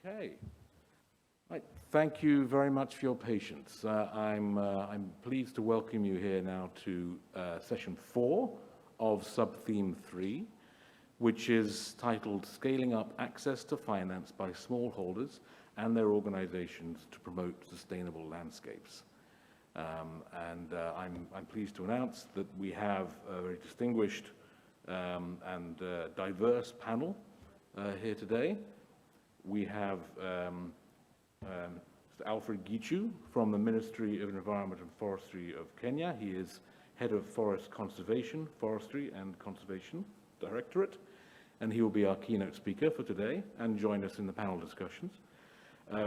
Okay. Right. Thank you very much for your patience. I'm pleased to welcome you here now to session 4 of sub-theme 3, which is titled Scaling Up Access to Finance by Smallholders and Their Organizations to Promote Sustainable Landscapes. I'm pleased to announce that we have a very distinguished and diverse panel here today. We have Mr. Alfred Gichu from the Ministry of Environment and Forestry of Kenya. He is Head of Forest Conservation, Forestry and Conservation Directorate, and he will be our keynote speaker for today and join us in the panel discussions.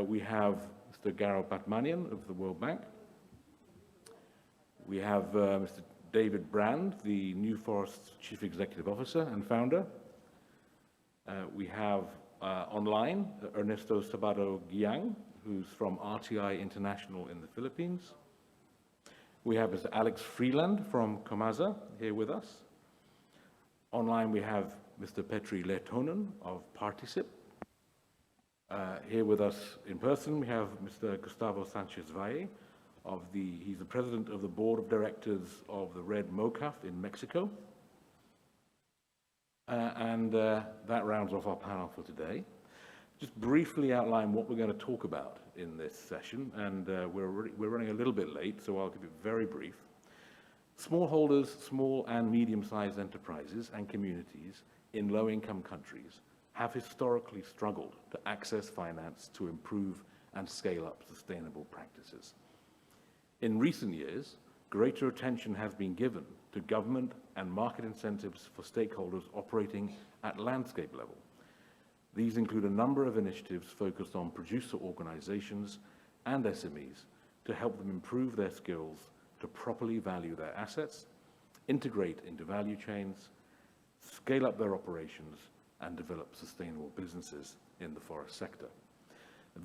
We have Mr. Garo Patmanian of the World Bank. We have Mr. David Brand, the New Forests Chief Executive Officer and Founder. We have online Ernesto Sabado Giang, who's from RTI International in the Philippines. We have Mr. Alex Freeland from Komaza here with us. Online we have Mr. Petri Lehtonen of Particip. Here with us in person we have Mr. Gustavo Sanchez Valle, he's the President of the Board of Directors of the Red MOCAF in Mexico. That rounds off our panel for today. Just briefly outline what we're going to talk about in this session, and we're running a little bit late, so I'll keep it very brief. Smallholders, small and medium-sized enterprises and communities in low-income countries have historically struggled to access finance to improve and scale up sustainable practices. In recent years, greater attention has been given to government and market incentives for stakeholders operating at landscape level. These include a number of initiatives focused on producer organizations and SMEs to help them improve their skills to properly value their assets, integrate into value chains, scale up their operations, and develop sustainable businesses in the forest sector.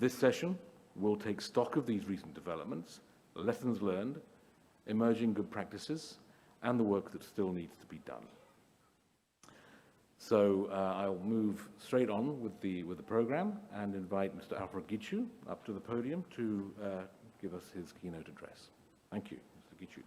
This session will take stock of these recent developments, lessons learned, emerging good practices, and the work that still needs to be done. So I'll move straight on with the program and invite Mr. Alfred Gichu up to the podium to give us his keynote address. Thank you, Mr. Gichu.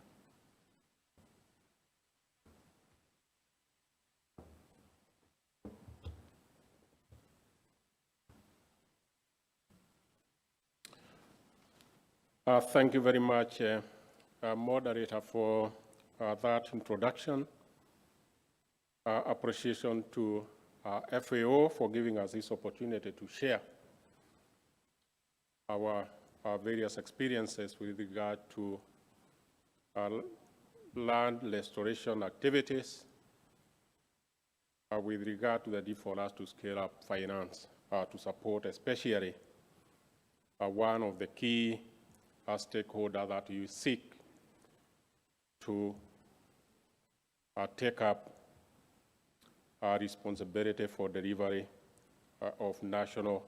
Thank you very much, moderator, for that introduction. Appreciation to FAO for giving us this opportunity to share our various experiences with regard to land restoration activities, with regard to the need for us to scale up finance to support especially one of the key stakeholders that you seek to take up responsibility for delivery of national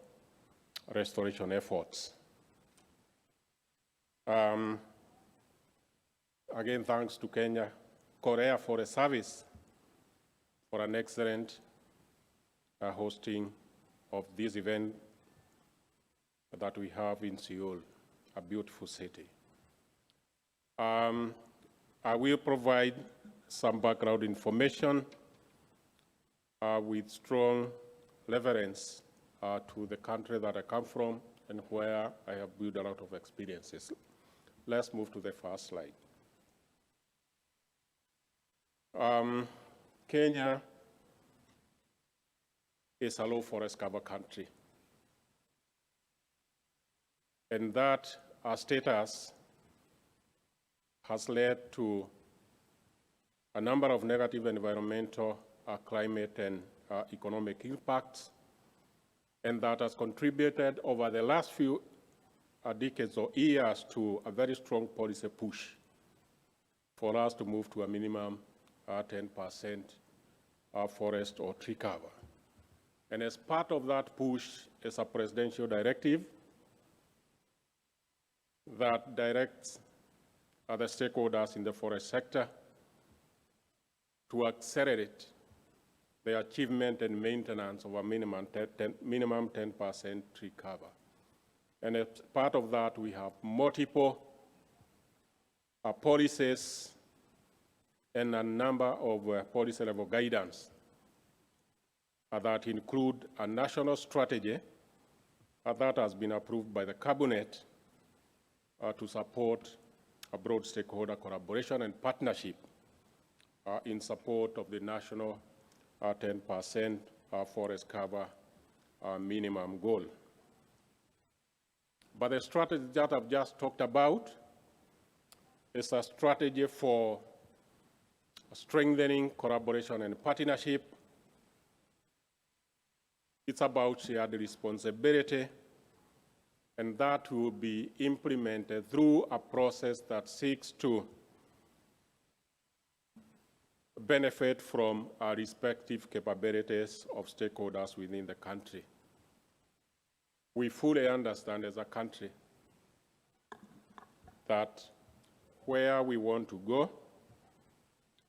restoration efforts. Again, thanks to Korea Forest Service for an excellent hosting of this event that we have in Seoul, a beautiful city. I will provide some background information with strong reference to the country that I come from and where I have built a lot of experiences. Let's move to the first slide. Kenya is a low forest cover country. And that status has led to a number of negative environmental, climate, and economic impacts, and that has contributed over the last few decades or years to a very strong policy push for us to move to a minimum 10% forest or tree cover. And as part of that push is a presidential directive that directs the stakeholders in the forest sector to accelerate the achievement and maintenance of a minimum 10% tree cover. And as part of that, we have multiple policies and a number of policy level guidance that include a national strategy that has been approved by the Cabinet to support a broad stakeholder collaboration and partnership in support of the national 10% forest cover minimum goal. But the strategy that I've just talked about is a strategy for strengthening collaboration and partnership. It's about shared responsibility, and that will be implemented through a process that seeks to benefit from our respective capabilities of stakeholders within the country. We fully understand as a country that where we want to go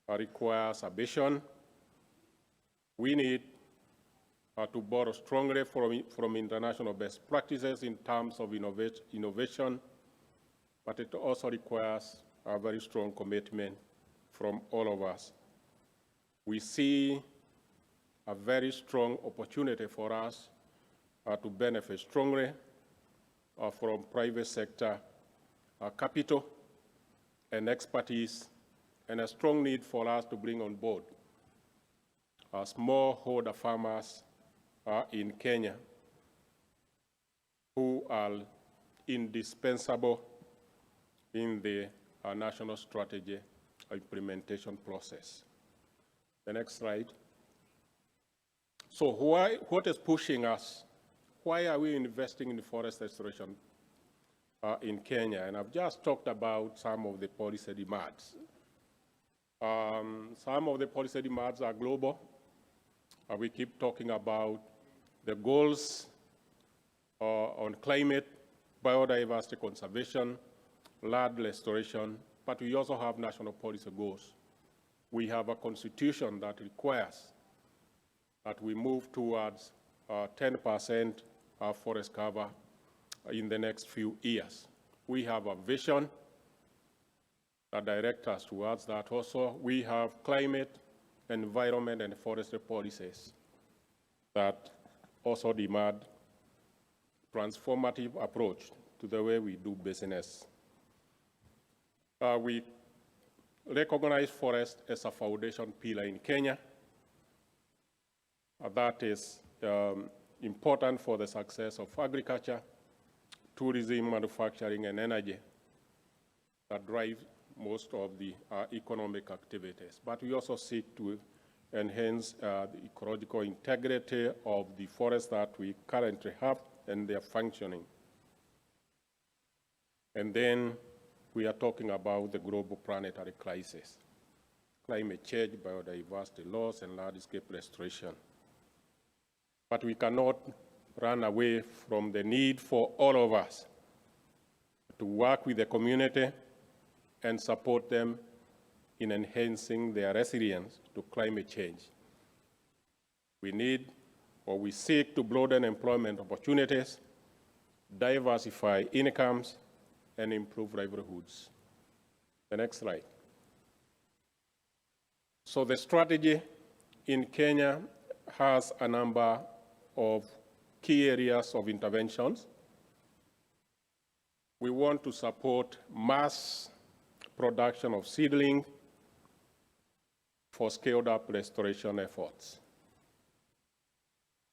requires a vision. We need to borrow strongly from international best practices in terms of innovation, but it also requires a very strong commitment from all of us. We see a very strong opportunity for us to benefit strongly from private sector capital and expertise, and a strong need for us to bring on board smallholder farmers in Kenya who are indispensable in the national strategy implementation process. The next slide. So what is pushing us? Why are we investing in forest restoration in Kenya? And I've just talked about some of the policy demands. Some of the policy demands are global. We keep talking about the goals on climate, biodiversity conservation, land restoration, but we also have national policy goals. We have a constitution that requires that we move towards 10% forest cover in the next few years. We have a vision that directs us towards that. Also, we have climate, environment, and forestry policies that also demand transformative approach to the way we do business. We recognize forest as a foundation pillar in Kenya. That is important for the success of agriculture, tourism, manufacturing, and energy that drive most of the economic activities. But we also seek to enhance the ecological integrity of the forests that we currently have and their functioning. And then we are talking about the global planetary crisis, climate change, biodiversity loss, and landscape restoration. But we cannot run away from the need for all of us to work with the community and support them in enhancing their resilience to climate change. We need, or we seek to broaden employment opportunities, diversify incomes, and improve livelihoods. The next slide. So the strategy in Kenya has a number of key areas of interventions. We want to support mass production of seedling for scaled-up restoration efforts.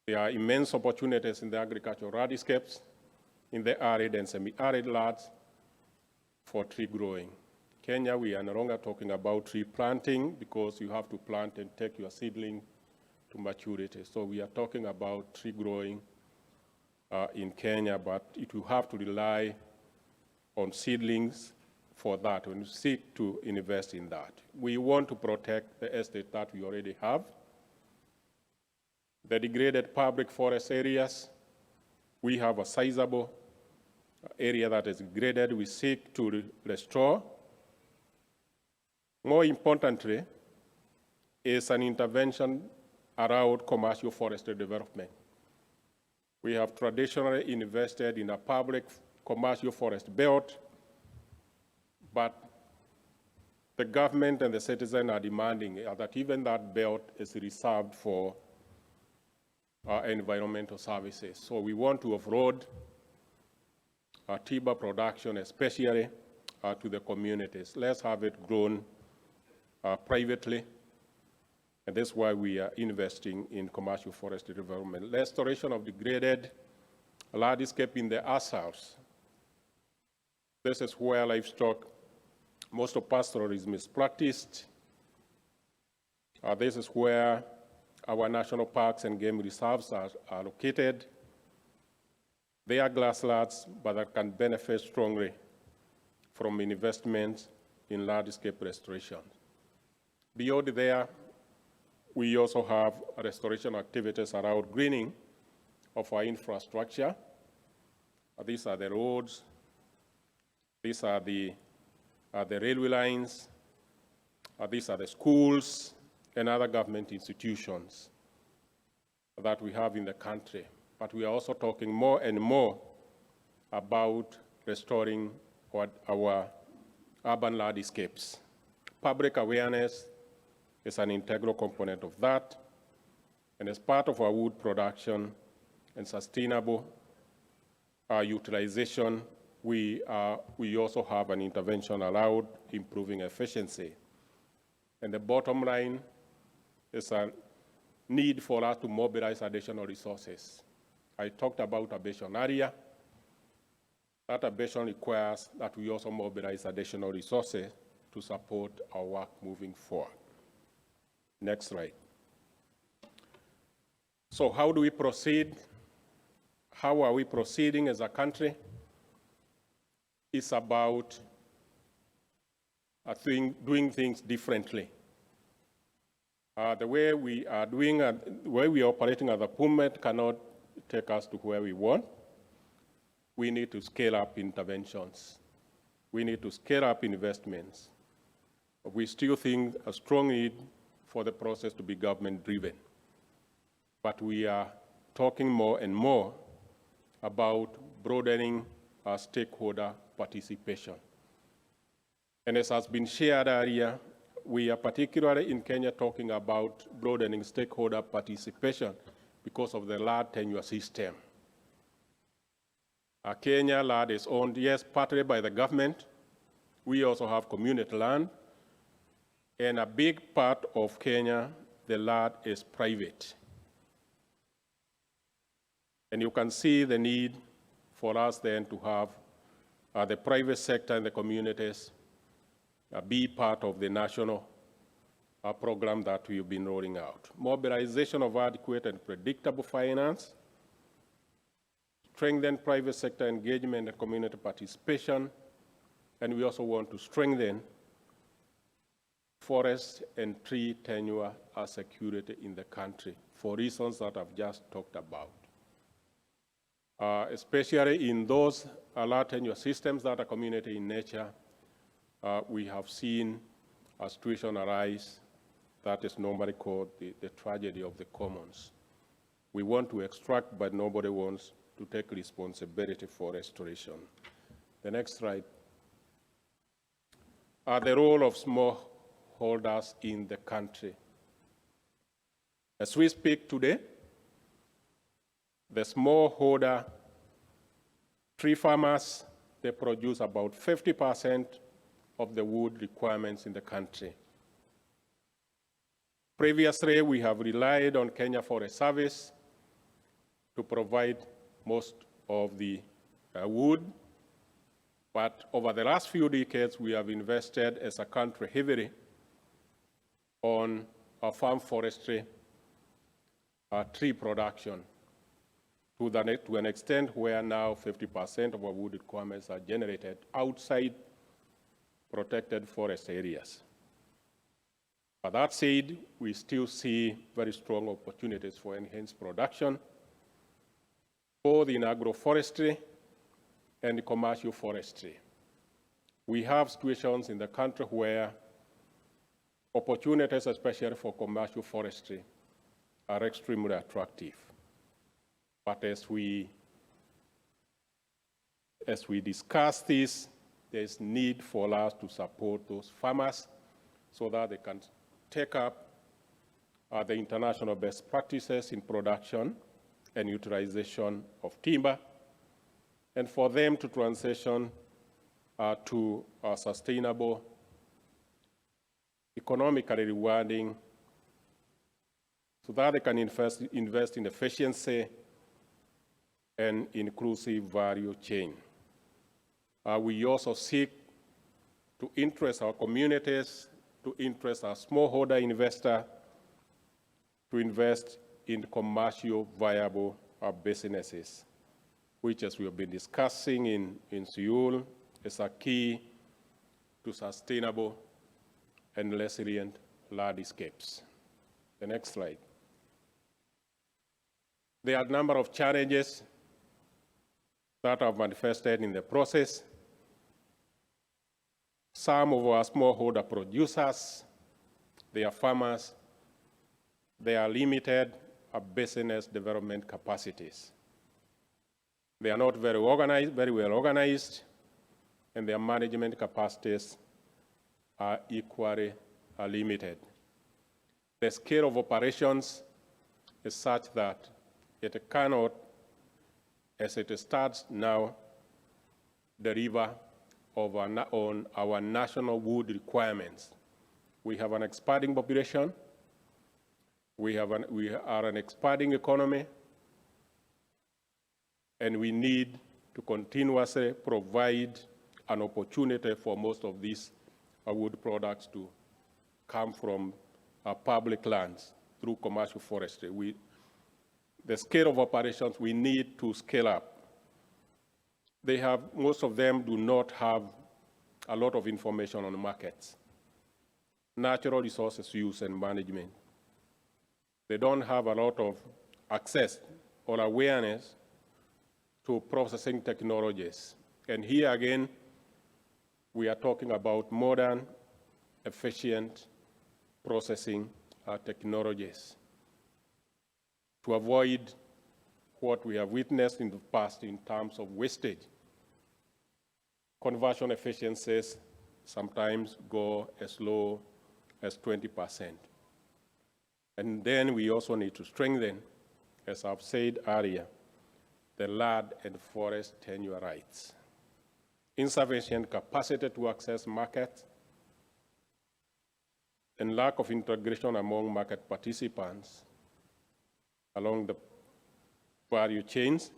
There are immense opportunities in the agricultural landscapes, in the arid and semi-arid lands for tree growing. Kenya, we are no longer talking about tree planting because you have to plant and take your seedling to maturity. So we are talking about tree growing in Kenya, but it will have to rely on seedlings for that, and seek to invest in that. We want to protect the estate that we already have. The degraded public forest areas, we have a sizable area that is degraded. We seek to restore. More importantly, is an intervention around commercial forestry development. We have traditionally invested in a public commercial forest belt, but the government and the citizen are demanding that even that belt is reserved for environmental services. So we want to offroad timber production, especially to the communities. Let's have it grown privately, and that's why we are investing in commercial forestry development. Restoration of degraded landscape in the Azores. This is where livestock, most of pastoralism is practiced. This is where our national parks and game reserves are located. They are grasslands, but that can benefit strongly from investments in landscape restoration. Beyond there, we also have restoration activities around greening of our infrastructure. These are the roads, these are the railway lines, these are the schools and other government institutions that we have in the country. But we are also talking more and more about restoring our urban landscapes. Public awareness is an integral component of that, and as part of our wood production and sustainable utilization, we also have an intervention allowed improving efficiency. And the bottom line is a need for us to mobilize additional resources. I talked about abatement area. That abatement requires that we also mobilize additional resources to support our work moving forward. Next slide. So how do we proceed? How are we proceeding as a country? It's about doing things differently. The way we are doing, the way we are operating as a PUMET cannot take us to where we want. We need to scale up interventions. We need to scale up investments. We still think a strong need for the process to be government-driven. But we are talking more and more about broadening our stakeholder participation. And as has been shared earlier, we are particularly in Kenya talking about broadening stakeholder participation because of the land tenure system. Kenya land is owned, yes, partly by the government. We also have community land. And a big part of Kenya, the land is private. And you can see the need for us then to have the private sector and the communities be part of the national program that we've been rolling out. Mobilization of adequate and predictable finance, strengthen private sector engagement and community participation, and we also want to strengthen forest and tree tenure security in the country for reasons that I've just talked about. Especially in those land tenure systems that are community in nature, we have seen a situation arise that is normally called the tragedy of the commons. We want to extract, but nobody wants to take responsibility for restoration. The next slide. The role of smallholders in the country. As we speak today, the smallholder tree farmers, they produce about 50% of the wood requirements in the country. Previously, we have relied on Kenya Forest Service to provide most of the wood, but over the last few decades, we have invested as a country heavily on farm forestry, tree production, to an extent where now 50% of our wood requirements are generated outside protected forest areas. But that said, we still see very strong opportunities for enhanced production, both in agroforestry and commercial forestry. We have situations in the country where opportunities, especially for commercial forestry, are extremely attractive. But as we discuss this, there's need for us to support those farmers so that they can take up the international best practices in production and utilization of timber, and for them to transition to a sustainable, economically rewarding, so that they can invest in efficiency and inclusive value chain. We also seek to interest our communities, to interest our smallholder investor, to invest in commercial viable businesses, which, as we have been discussing in Seoul, is a key to sustainable and resilient landscapes. The next slide. There are a number of challenges that have manifested in the process. Some of our smallholder producers, they are farmers, they are limited business development capacities. They are not very well organized, and their management capacities are equally limited. The scale of operations is such that it cannot, as it starts now, deliver on our national wood requirements. We have an expanding population. We are an expanding economy, and we need to continuously provide an opportunity for most of these wood products to come from public lands through commercial forestry. The scale of operations, we need to scale up. Most of them do not have a lot of information on the markets, natural resources use and management. They don't have a lot of access or awareness to processing technologies. And here again, we are talking about modern, efficient processing technologies to avoid what we have witnessed in the past in terms of wastage. Conversion efficiencies sometimes go as low as 20%. And then we also need to strengthen, as I've said earlier, the land and forest tenure rights. Insufficient capacity to access markets and lack of integration among market participants along the value chains.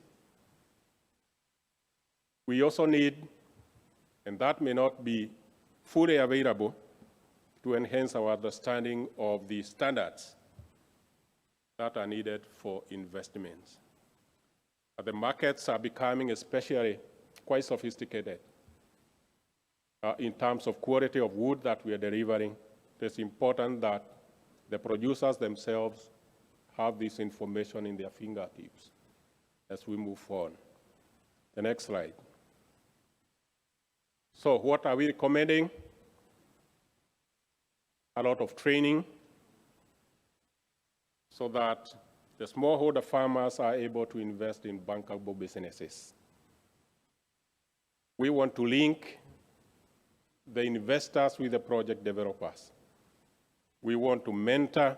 We also need, and that may not be fully available, to enhance our understanding of the standards that are needed for investments. The markets are becoming especially quite sophisticated in terms of quality of wood that we are delivering. It's important that the producers themselves have this information in their fingertips as we move on. The next slide. So what are we recommending? A lot of training so that the smallholder farmers are able to invest in bankable businesses. We want to link the investors with the project developers. We want to mentor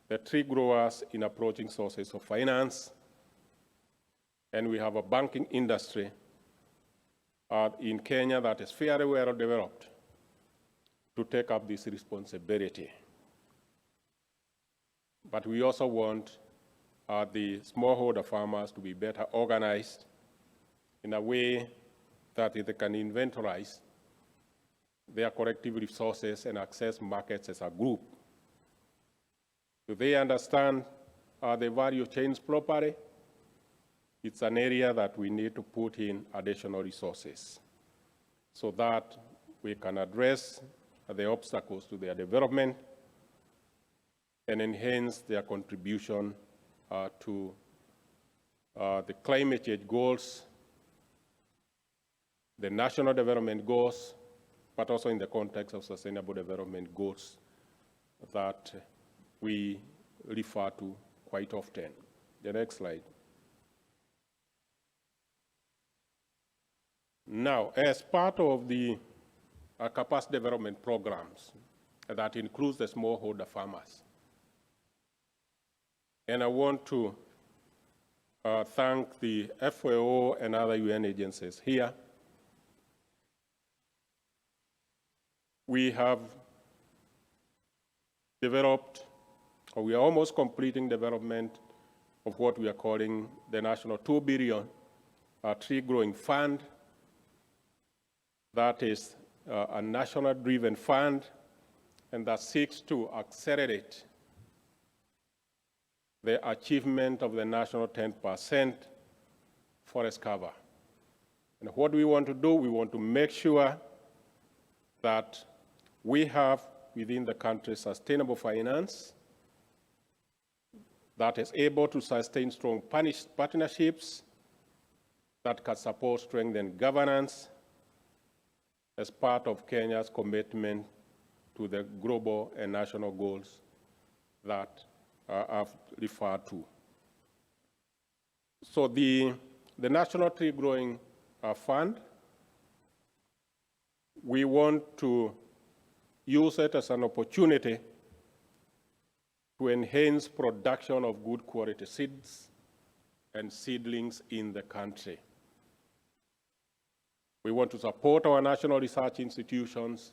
the tree growers in approaching sources of finance. And we have a banking industry in Kenya that is fairly well developed to take up this responsibility. But we also want the smallholder farmers to be better organized in a way that they can inventorize their collective resources and access markets as a group. Do they understand the value chains properly? It's an area that we need to put in additional resources so that we can address the obstacles to their development and enhance their contribution to the climate change goals, the national development goals, but also in the context of sustainable development goals that we refer to quite often. The next slide. Now, as part of the capacity development programs that includes the smallholder farmers, and I want to thank the FAO and other UN agencies here. We have developed, or we are almost completing development of what we are calling the National 2 Billion Tree Growing Fund. That is a national-driven fund, and that seeks to accelerate the achievement of the national 10% forest cover. And what we want to do, we want to make sure that we have within the country sustainable finance that is able to sustain strong partnerships that can support strengthened governance as part of Kenya's commitment to the global and national goals that I've referred to. So the National Tree Growing Fund, we want to use it as an opportunity to enhance production of good quality seeds and seedlings in the country. We want to support our national research institutions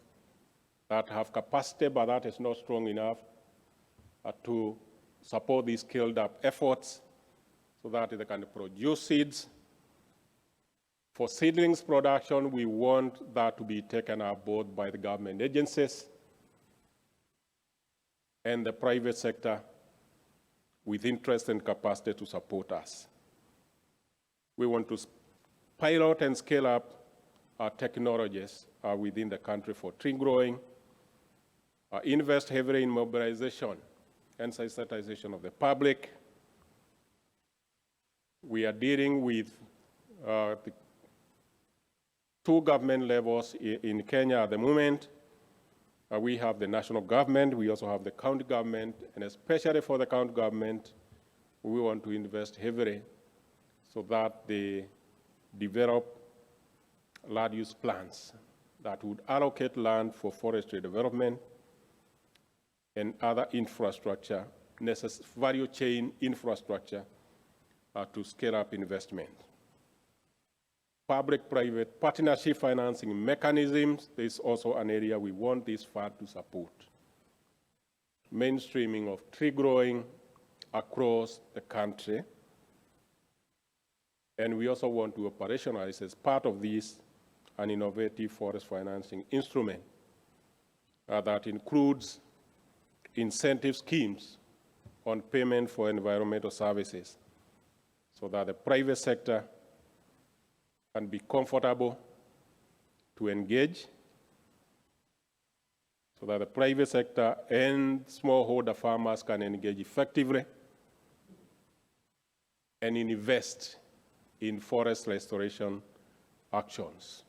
that have capacity, but that is not strong enough to support these scaled-up efforts so that they can produce seeds. For seedlings production, we want that to be taken up both by the government agencies and the private sector with interest and capacity to support us. We want to pilot and scale up our technologies within the country for tree growing, invest heavily in mobilization and sensitization of the public. We are dealing with the two government levels in Kenya at the moment. We have the national government, we also have the county government, and especially for the county government, we want to invest heavily so that they develop land use plans that would allocate land for forestry development and other infrastructure, value chain infrastructure to scale up investment. Public-private partnership financing mechanisms is also an area we want this fund to support. Mainstreaming of tree growing across the country. And we also want to operationalize as part of this an innovative forest financing instrument that includes incentive schemes on payment for environmental services so that the private sector can be comfortable to engage, so that the private sector and smallholder farmers can engage effectively and invest in forest restoration actions.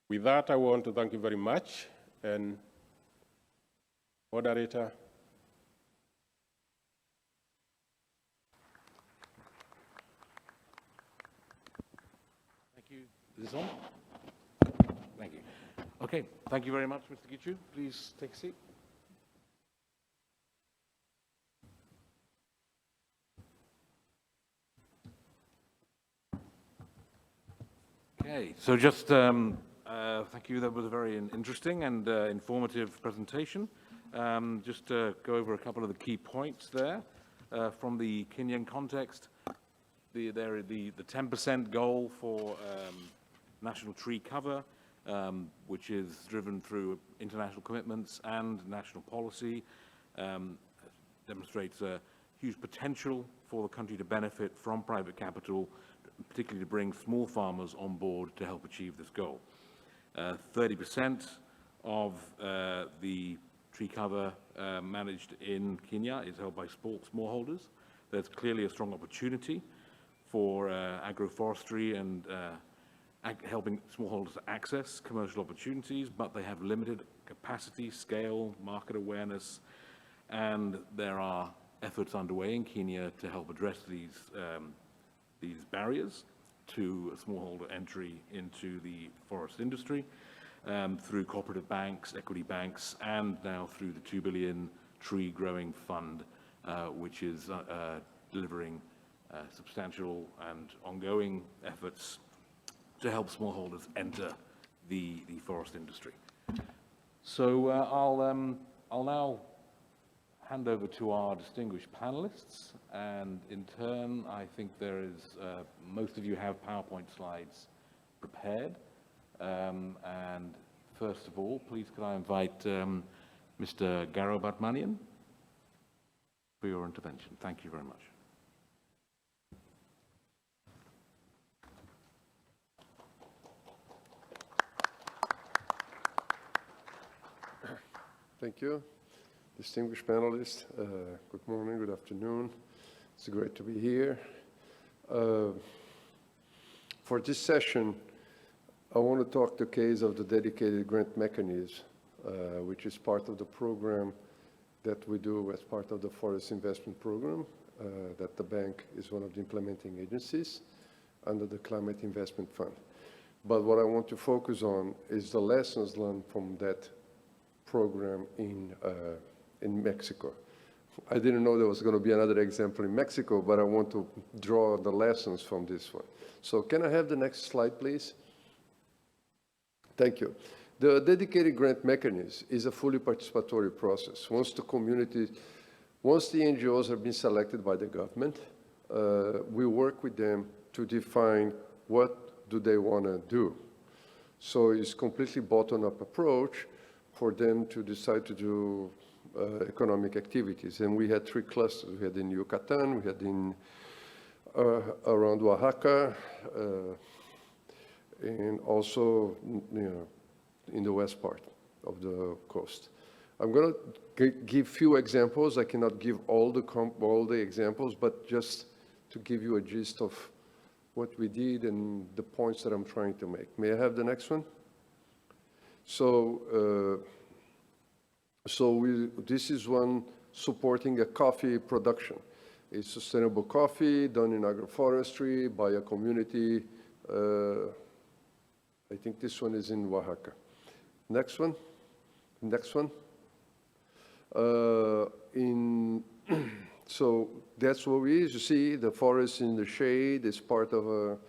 With that, I want to thank you very much, and moderator. Thank you. Is this on? Thank you. Okay, thank you very much, Mr. Gichu. Please take a seat. Okay, so just thank you. That was a very interesting and informative presentation. Just to go over a couple of the key points there from the Kenyan context. The 10% goal for national tree cover, which is driven through international commitments and national policy, demonstrates a huge potential for the country to benefit from private capital, particularly to bring small farmers on board to help achieve this goal. 30% of the tree cover managed in Kenya is held by smallholders. There's clearly a strong opportunity for agroforestry and helping smallholders access commercial opportunities, but they have limited capacity, scale, market awareness, And there are efforts underway in Kenya to help address these barriers to a smallholder entry into the forest industry through cooperative banks, equity banks, and now through the 2 billion tree growing fund, which is delivering substantial and ongoing efforts to help smallholders enter the forest industry. So I'll now hand over to our distinguished panelists, and in turn, I think there is, most of you have PowerPoint slides prepared. And first of all, please could I invite Mr. Garo Batmanian for your intervention. Thank you very much. Thank you. Distinguished panelists, good morning, good afternoon. It's great to be here. For this session, I want to talk the case of the dedicated grant mechanism, which is part of the program that we do as part of the Forest Investment Program, that the bank is one of the implementing agencies under the Climate Investment Fund. But what I want to focus on is the lessons learned from that program in Mexico. I didn't know there was going to be another example in Mexico, but I want to draw the lessons from this one. So can I have the next slide, please? Thank you. The dedicated grant mechanism is a fully participatory process. Once the NGOs have been selected by the government, we work with them to define what do they want to do. So it's completely bottom-up approach for them to decide to do economic activities. And we had 3 clusters. We had in Yucatan, we had in around Oaxaca, and also, in the west part of the coast. I'm going to give few examples. I cannot give all the examples, but just to give you a gist of what we did and the points that I'm trying to make. May I have the next one? So, this is one supporting a coffee production. It's sustainable coffee done in agroforestry by a community. I think this one is in Oaxaca. Next one. Next one. So that's what we is. You see, the forest in the shade is part of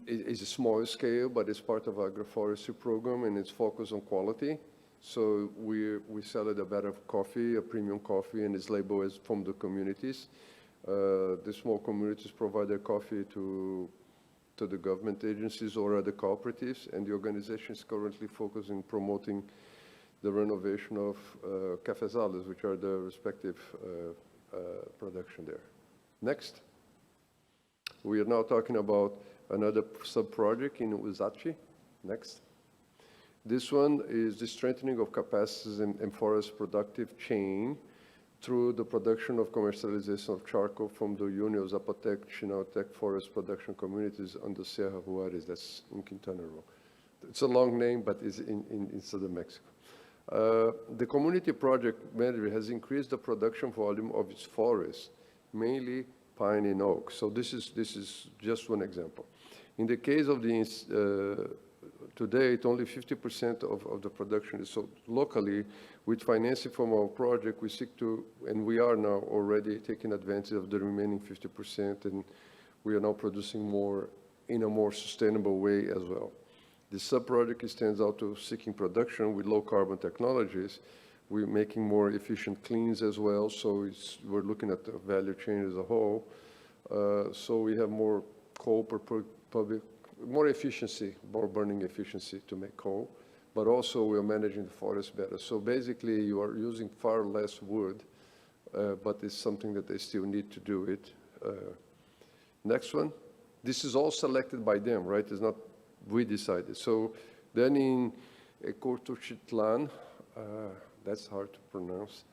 it's a small scale, but it's part of our agroforestry program, and it's focused on quality. So we sell it a better coffee, a premium coffee, and it's labeled as from the communities. The small communities provide their coffee to the government agencies or other cooperatives, and the organization is currently focused on promoting the renovation of cafezales, which are the respective production there. Next. We are now talking about another sub-project in Uzachi. Next. This one is the strengthening of capacities in forest productive chain through the production of commercialization of charcoal from the Union Zapotec, Chinaltec forest production communities on the Sierra Juarez, that's in Quintana Roo. It's a long name, but it's in southern Mexico. The community project manager has increased the production volume of its forests, mainly pine and oak. So this is just one example. In the case of the to date, only 50% of the production is sold locally. With financing from our project, we seek to, and we are now already taking advantage of the remaining 50%, and we are now producing more in a more sustainable way as well. This sub-project extends out to seeking production with low carbon technologies. We're making more efficient cleans as well, so we're looking at the value chain as a whole. So we have more coal per public, more efficiency, more burning efficiency to make coal, but also we're managing the forest better. So basically you are using far less wood, but it's something that they still need to do it. Next one. This is all selected by them, right? It's not we decided. So then in Ecotochitlan, that's hard to pronounce.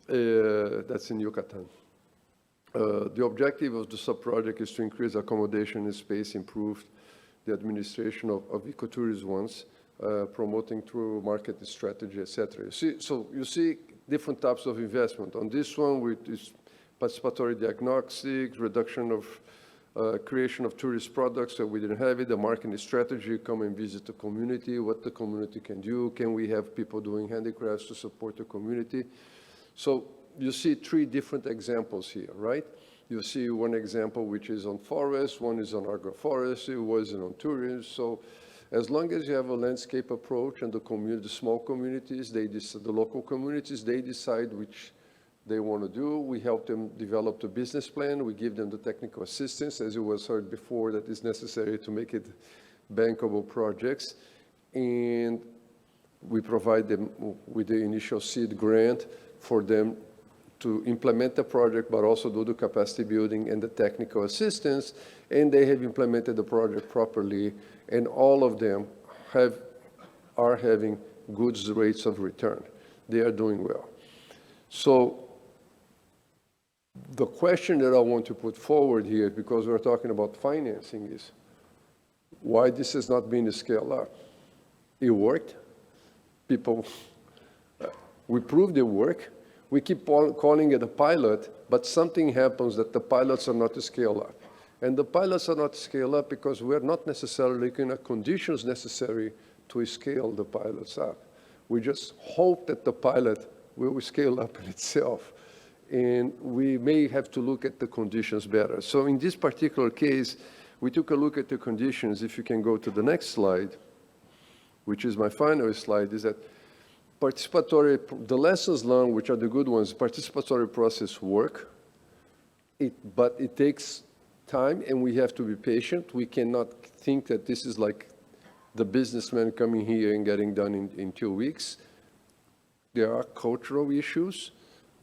That's in Yucatan. The objective of the sub-project is to increase accommodation and space, improve the administration of ecotourism once promoting through market strategy, etc. You see different types of investment. On this one, with is participatory diagnostics, reduction of creation of tourist products, so we didn't have it, the marketing strategy, come and visit the community, what the community can do, can we have people doing handicrafts to support the community? So you see 3 different examples here, right? You see one example which is on forest, one is on agroforestry, one is on tourism. So as long as you have a landscape approach and the community, the small communities, the local communities, they decide which they want to do. We help them develop the business plan. We give them the technical assistance, as it was heard before, that is necessary to make it bankable projects. And we provide them with the initial seed grant for them to implement the project, but also do the capacity building and the technical assistance. And they have implemented the project properly. And all of them are having good rates of return. They are doing well. So the question that I want to put forward here, because we're talking about financing, is why this has not been scaled up. It worked. People, we proved it worked. We keep calling it a pilot, but something happens that the pilots are not scaled up. And the pilots are not scaled up because we're not necessarily looking at conditions necessary to scale the pilots up. We just hope that the pilot will scale up in itself. And we may have to look at the conditions better. So in this particular case, we took a look at the conditions. If you can go to the next slide, which is my final slide, is that participatory, the lessons learned, which are the good ones, participatory process work, but it takes time and we have to be patient. We cannot think that this is like the businessman coming here and getting done in 2 weeks. There are cultural issues.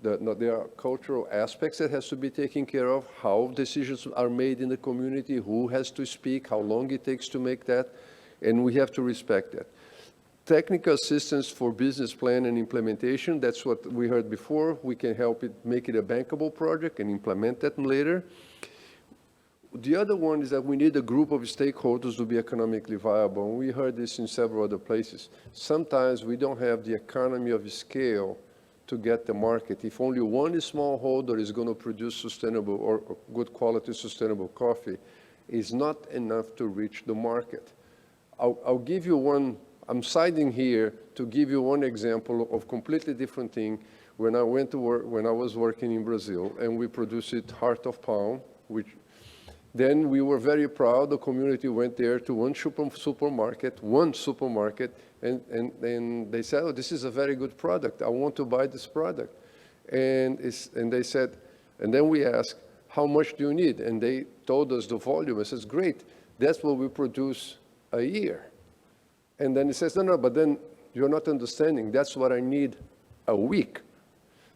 There are cultural aspects that has to be taken care of, how decisions are made in the community, who has to speak, how long it takes to make that, and we have to respect that. Technical assistance for business plan and implementation, that's what we heard before. We can help it, make it a bankable project and implement that later. The other one is that we need a group of stakeholders to be economically viable. And we heard this in several other places. Sometimes we don't have the economy of scale to get the market. If only one smallholder is going to produce sustainable or good quality sustainable coffee, is not enough to reach the market. I'll give you one. I'm citing here to give you one example of completely different thing. When I went to work, when I was working in Brazil, and we produced it Heart of Palm, which then we were very proud. The community went there to one supermarket, and they said, oh, this is a very good product. I want to buy this product. And they said, and then we asked, how much do you need? And they told us the volume. I says, great, that's what we produce a year. And then he says, no, but then you're not understanding. That's what I need a week.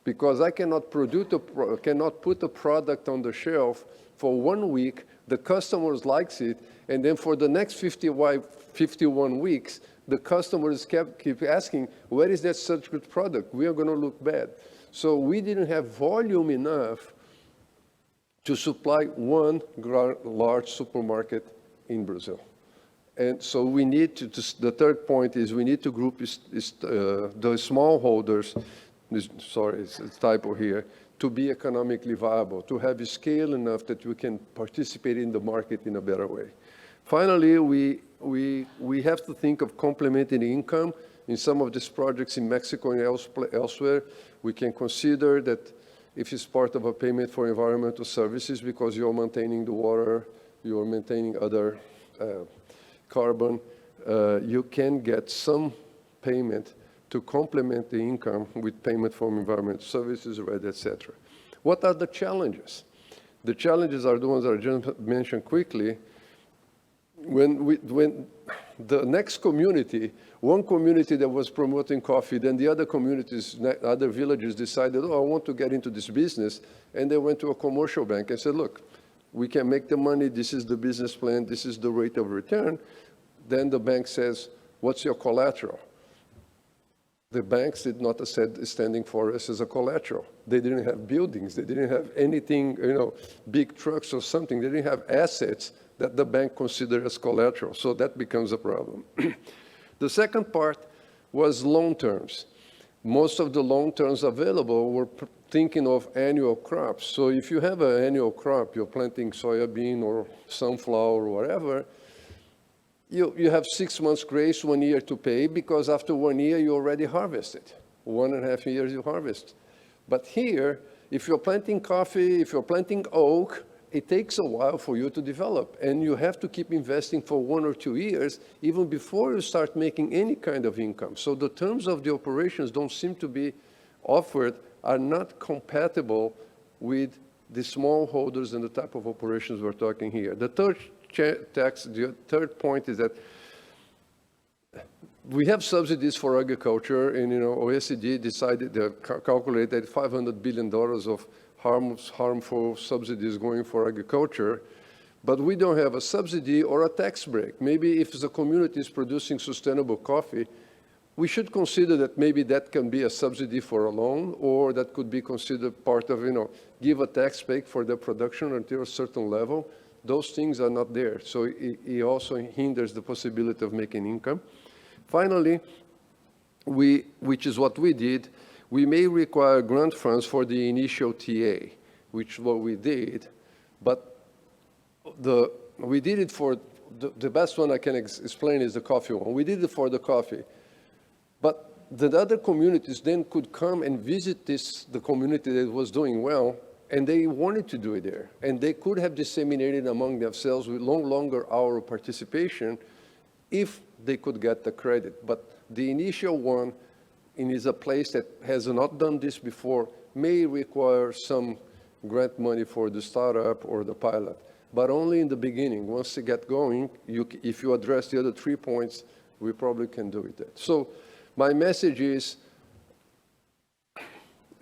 Because I cannot put a product on the shelf for 1 week, the customers likes it, and then for the next 51 weeks, the customers keep asking, where is that such good product? We are going to look bad. So we didn't have volume enough to supply one large supermarket in Brazil. And so we need to, the third point is we need to group the smallholders, sorry, it's a typo here, to be economically viable, to have a scale enough that we can participate in the market in a better way. Finally, we have to think of complementing income. In some of these projects in Mexico and elsewhere, we can consider that if it's part of a payment for environmental services because you're maintaining the water, you're maintaining other carbon, you can get some payment to complement the income with payment from environmental services, right, et cetera. What are the challenges? The challenges are the ones that I just mentioned quickly. When the next community, one community that was promoting coffee, then the other communities, other villages decided, oh, I want to get into this business, and they went to a commercial bank and said, look, we can make the money, this is the business plan, this is the rate of return. Then the bank says, what's your collateral? The banks did not accept standing forest as a collateral. They didn't have buildings. They didn't have anything, big trucks or something. They didn't have assets that the bank considered as collateral. So that becomes a problem. The second part was loan terms. Most of the loan terms available were thinking of annual crops. So if you have an annual crop, you're planting soybean or sunflower or whatever, you have 6 months grace, 1 year to pay, because after 1 year, you already harvested. 1.5 years you harvest. But here, if you're planting coffee, if you're planting oak, it takes a while for you to develop. And you have to keep investing for 1 or 2 years, even before you start making any kind of income. So the terms of the operations don't seem to be offered, are not compatible with the smallholders and the type of operations we're talking here. The third point is that we have subsidies for agriculture, and OECD decided to calculate that $500 billion of harmful subsidies going for agriculture, but we don't have a subsidy or a tax break. Maybe if the community is producing sustainable coffee, we should consider that maybe that can be a subsidy for a loan, or that could be considered part of, give a tax break for the production until a certain level. Those things are not there. So it also hinders the possibility of making income. Finally, which is what we did, we may require grant funds for the initial TA, which is what we did, but we did it for, the best one I can explain is the coffee one. We did it for the coffee, but the other communities then could come and visit the community that was doing well, and they wanted to do it there. And they could have disseminated among themselves with longer hour participation if they could get the credit. But the initial one, and is a place that has not done this before, may require some grant money for the startup or the pilot, but only in the beginning. Once you get going, if you address the other 3 points, we probably can do it. So my message is,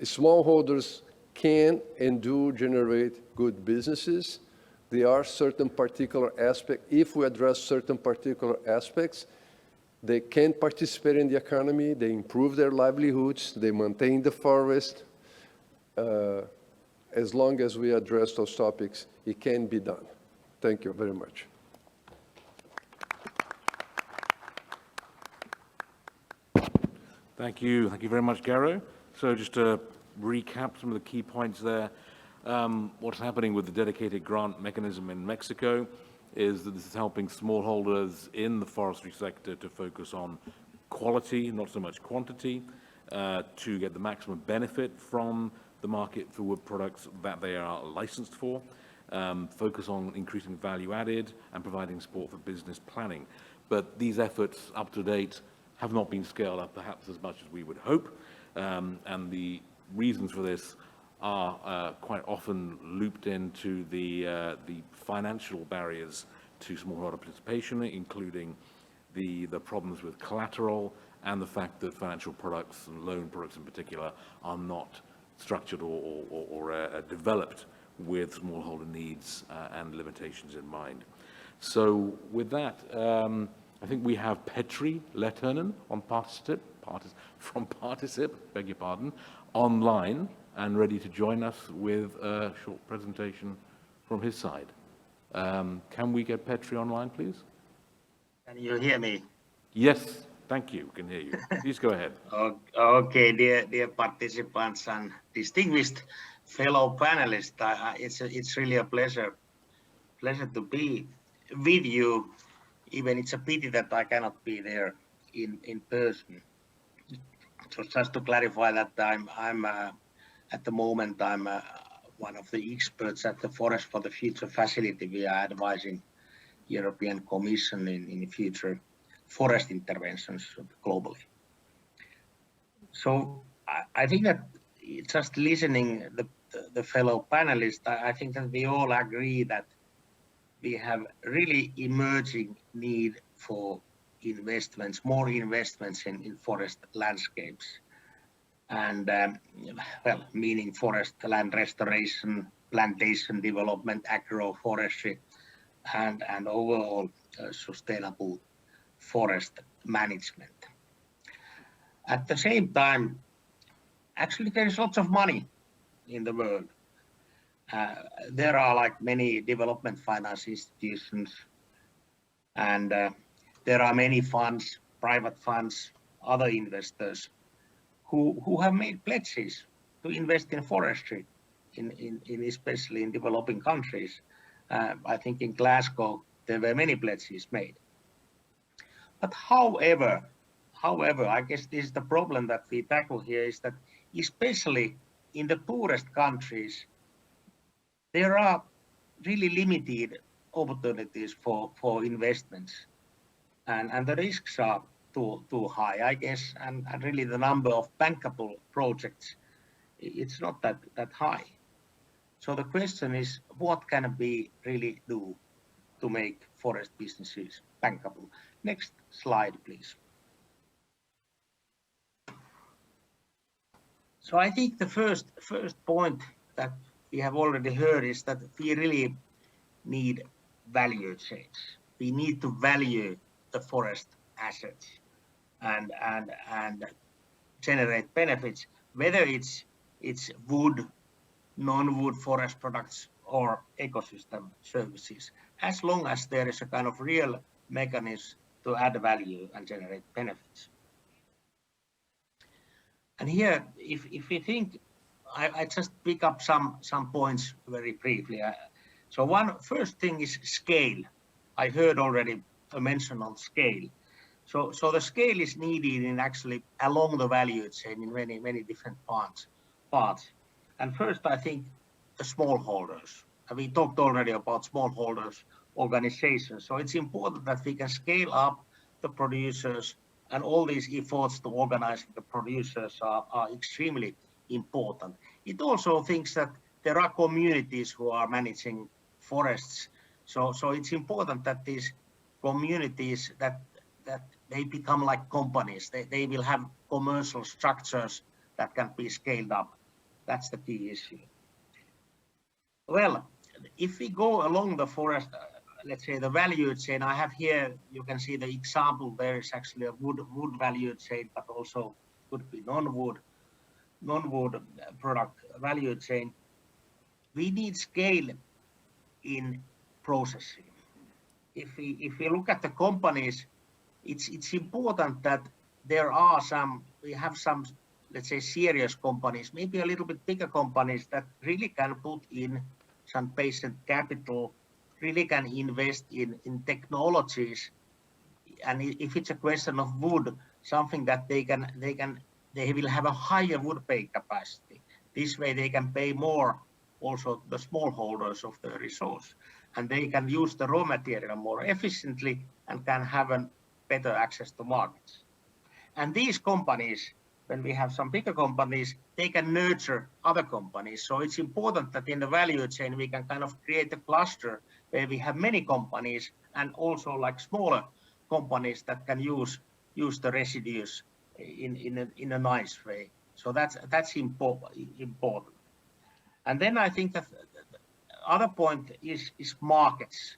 smallholders can and do generate good businesses. There are certain particular aspects. If we address certain particular aspects, they can participate in the economy, they improve their livelihoods, they maintain the forest. As long as we address those topics, it can be done. Thank you very much. Thank you. Thank you very much, Garo. So just to recap some of the key points there, what's happening with the dedicated grant mechanism in Mexico is that this is helping smallholders in the forestry sector to focus on quality, not so much quantity, to get the maximum benefit from the market for wood products that they are licensed for, focus on increasing value added and providing support for business planning. But these efforts up to date have not been scaled up perhaps as much as we would hope, and the reasons for this are quite often looped into the financial barriers to smallholder participation, including the problems with collateral and the fact that financial products and loan products in particular are not structured or developed with smallholder needs and limitations in mind. So with that, I think we have Petri Lehtonen on from Particip, beg your pardon, online and ready to join us with a short presentation from his side. Can we get Petri online, please? Can you hear me? Yes, thank you. We can hear you. Please go ahead. Okay, dear participants and distinguished fellow panelists, it's really a pleasure to be with you. Even it's a pity that I cannot be there in person. So just to clarify that I'm at the moment I'm one of the experts at the Forest for the Future facility. We are advising European Commission in future forest interventions globally. So I think that just listening the fellow panelists, I think that we all agree that we have really emerging need for investments, more investments in forest landscapes, and well, meaning forest land restoration, plantation development, agroforestry, and overall sustainable forest management. At the same time, actually there is lots of money in the world. There are like many development finance institutions, and there are many funds private funds, other investors who have made pledges to invest in forestry, in especially in developing countries. I think in Glasgow there were many pledges made. But however, I guess this is the problem that we tackle here, is that especially in the poorest countries, there are really limited opportunities for investments, and the risks are too high, I guess, and really the number of bankable projects, it's not that high. So the question is, what can we really do to make forest businesses bankable? Next slide, please. So I think the first point that we have already heard is that we really need value chains. We need to value the forest assets and generate benefits, whether it's wood, non-wood forest products, or ecosystem services, as long as there is a kind of real mechanism to add value and generate benefits. And here, if we think, I just pick up some points very briefly. So first thing is scale. I heard already a mention on scale. So the scale is needed in actually along the value chain in many different parts. And first, I think the smallholders. We talked already about smallholders organizations. So it's important that we can scale up the producers, and all these efforts to organize the producers are extremely important. It also thinks that there are communities who are managing forests. So it's important that these communities, that they become like companies. They will have commercial structures that can be scaled up. That's the key issue. Well, if we go along the forest, let's say the value chain, I have here, you can see the example, there is actually a wood value chain, but also could be non-wood product value chain. We need scale in processing. If we look at the companies, it's important that we have some, let's say, serious companies, maybe a little bit bigger companies that really can put in some patient capital, really can invest in technologies. And if it's a question of wood, something that they will have a higher wood pay capacity. This way they can pay more also the smallholders of the resource, and they can use the raw material more efficiently and can have a better access to markets. And these companies, when we have some bigger companies, they can nurture other companies. So it's important that in the value chain, we can kind of create a cluster where we have many companies and also like smaller companies that can use the residues in a nice way. So that's important. And then I think that the other point is markets.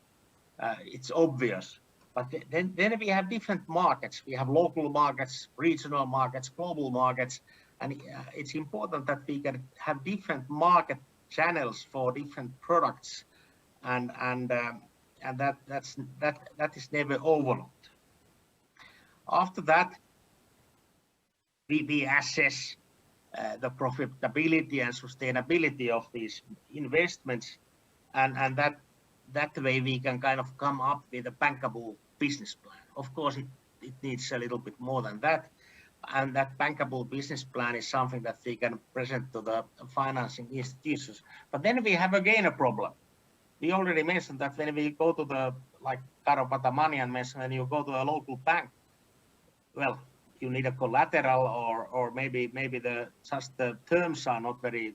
It's obvious. But then we have different markets. We have local markets, regional markets, global markets, and it's important that we can have different market channels for different products, and that is never overlooked. After that, we assess the profitability and sustainability of these investments, and that way we can kind of come up with a bankable business plan. Of course, it needs a little bit more than that. And that bankable business plan is something that we can present to the financing institutions. But then we have again a problem. We already mentioned that when we go to the, like Karo Patamanian mentioned, when you go to a local bank, well, you need a collateral, or maybe just the terms are not very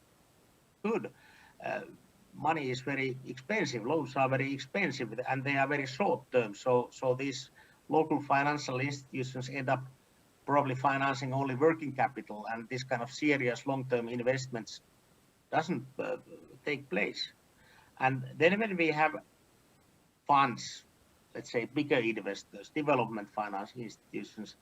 good. Money is very expensive, loans are very expensive, and they are very short term. So these local financial institutions end up probably financing only working capital, and this kind of serious long-term investments doesn't take place. And then when we have funds, let's say bigger investors, development finance institutions,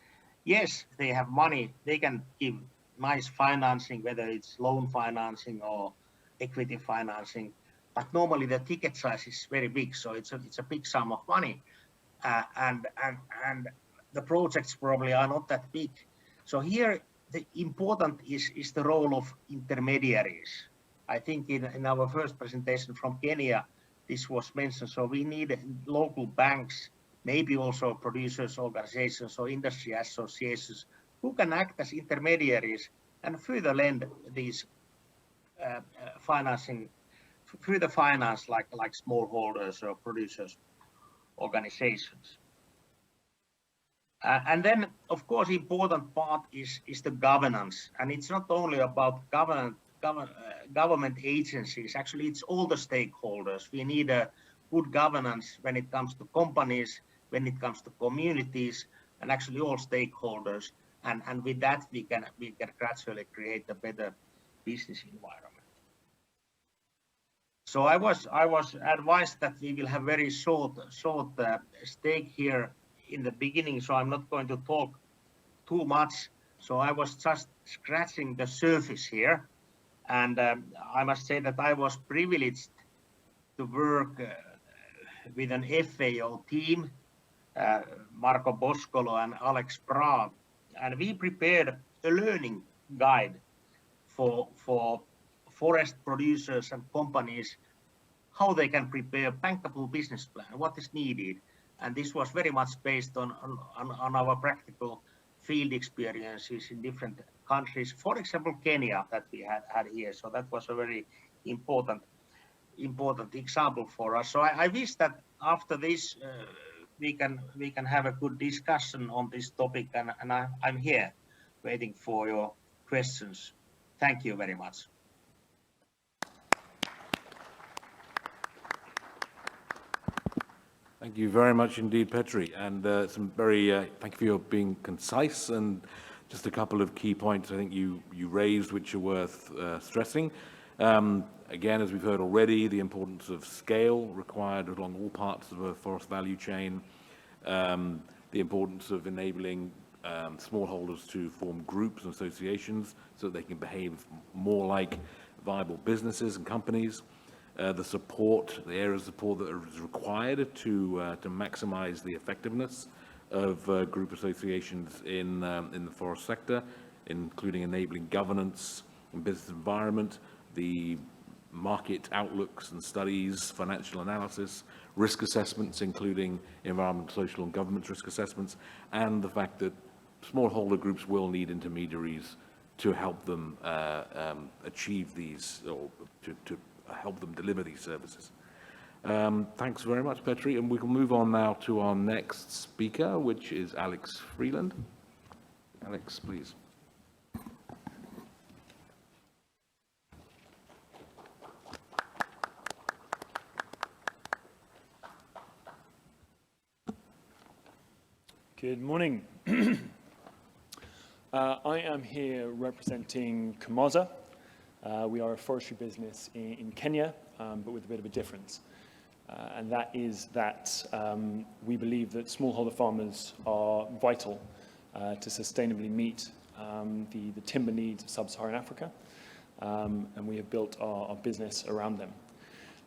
yes, they have money, they can give nice financing, whether it's loan financing or equity financing. But normally the ticket size is very big, so it's a big sum of money, and the projects probably are not that big. So here the important is the role of intermediaries. I think in our first presentation from Kenya, this was mentioned. So we need local banks, maybe also producers organizations or industry associations who can act as intermediaries and further lend these financing, further finance like smallholders or producers organizations. And then, of course, important part is the governance, and it's not only about government agencies. Actually, it's all the stakeholders. We need a good governance when it comes to companies, when it comes to communities, and actually all stakeholders. And with that, we can gradually create a better business environment. So I was advised that we will have very short stake here in the beginning, so I'm not going to talk too much. So I was just scratching the surface here, and I must say that I was privileged to work with an FAO team, Marco Boscolo and Alex Bra, and we prepared a learning guide for forest producers and companies, how they can prepare a bankable business plan, what is needed. And this was very much based on our practical field experiences in different countries, for example, Kenya that we had here. So that was a very important example for us. So I wish that after this, we can have a good discussion on this topic, and I'm here waiting for your questions. Thank you very much. Thank you very much indeed, Petri, and thank you for your being concise, and just a couple of key points I think you raised which are worth stressing. Again, as we've heard already, the importance of scale required along all parts of a forest value chain, the importance of enabling smallholders to form groups and associations so that they can behave more like viable businesses and companies. The areas of support that is required to maximize the effectiveness of group associations in the forest sector, including enabling governance and business environment, the market outlooks and studies, financial analysis, risk assessments, including environmental, social, and governance risk assessments, and the fact that smallholder groups will need intermediaries to help them achieve these, or to help them deliver these services. Thanks very much, Petri, and we can move on now to our next speaker, which is Alex Freeland. Alex, please. Good morning. I am here representing Komoza. We are a forestry business in Kenya, but with a bit of a difference. And that is that we believe that smallholder farmers are vital to sustainably meet the timber needs of sub-Saharan Africa, and we have built our business around them.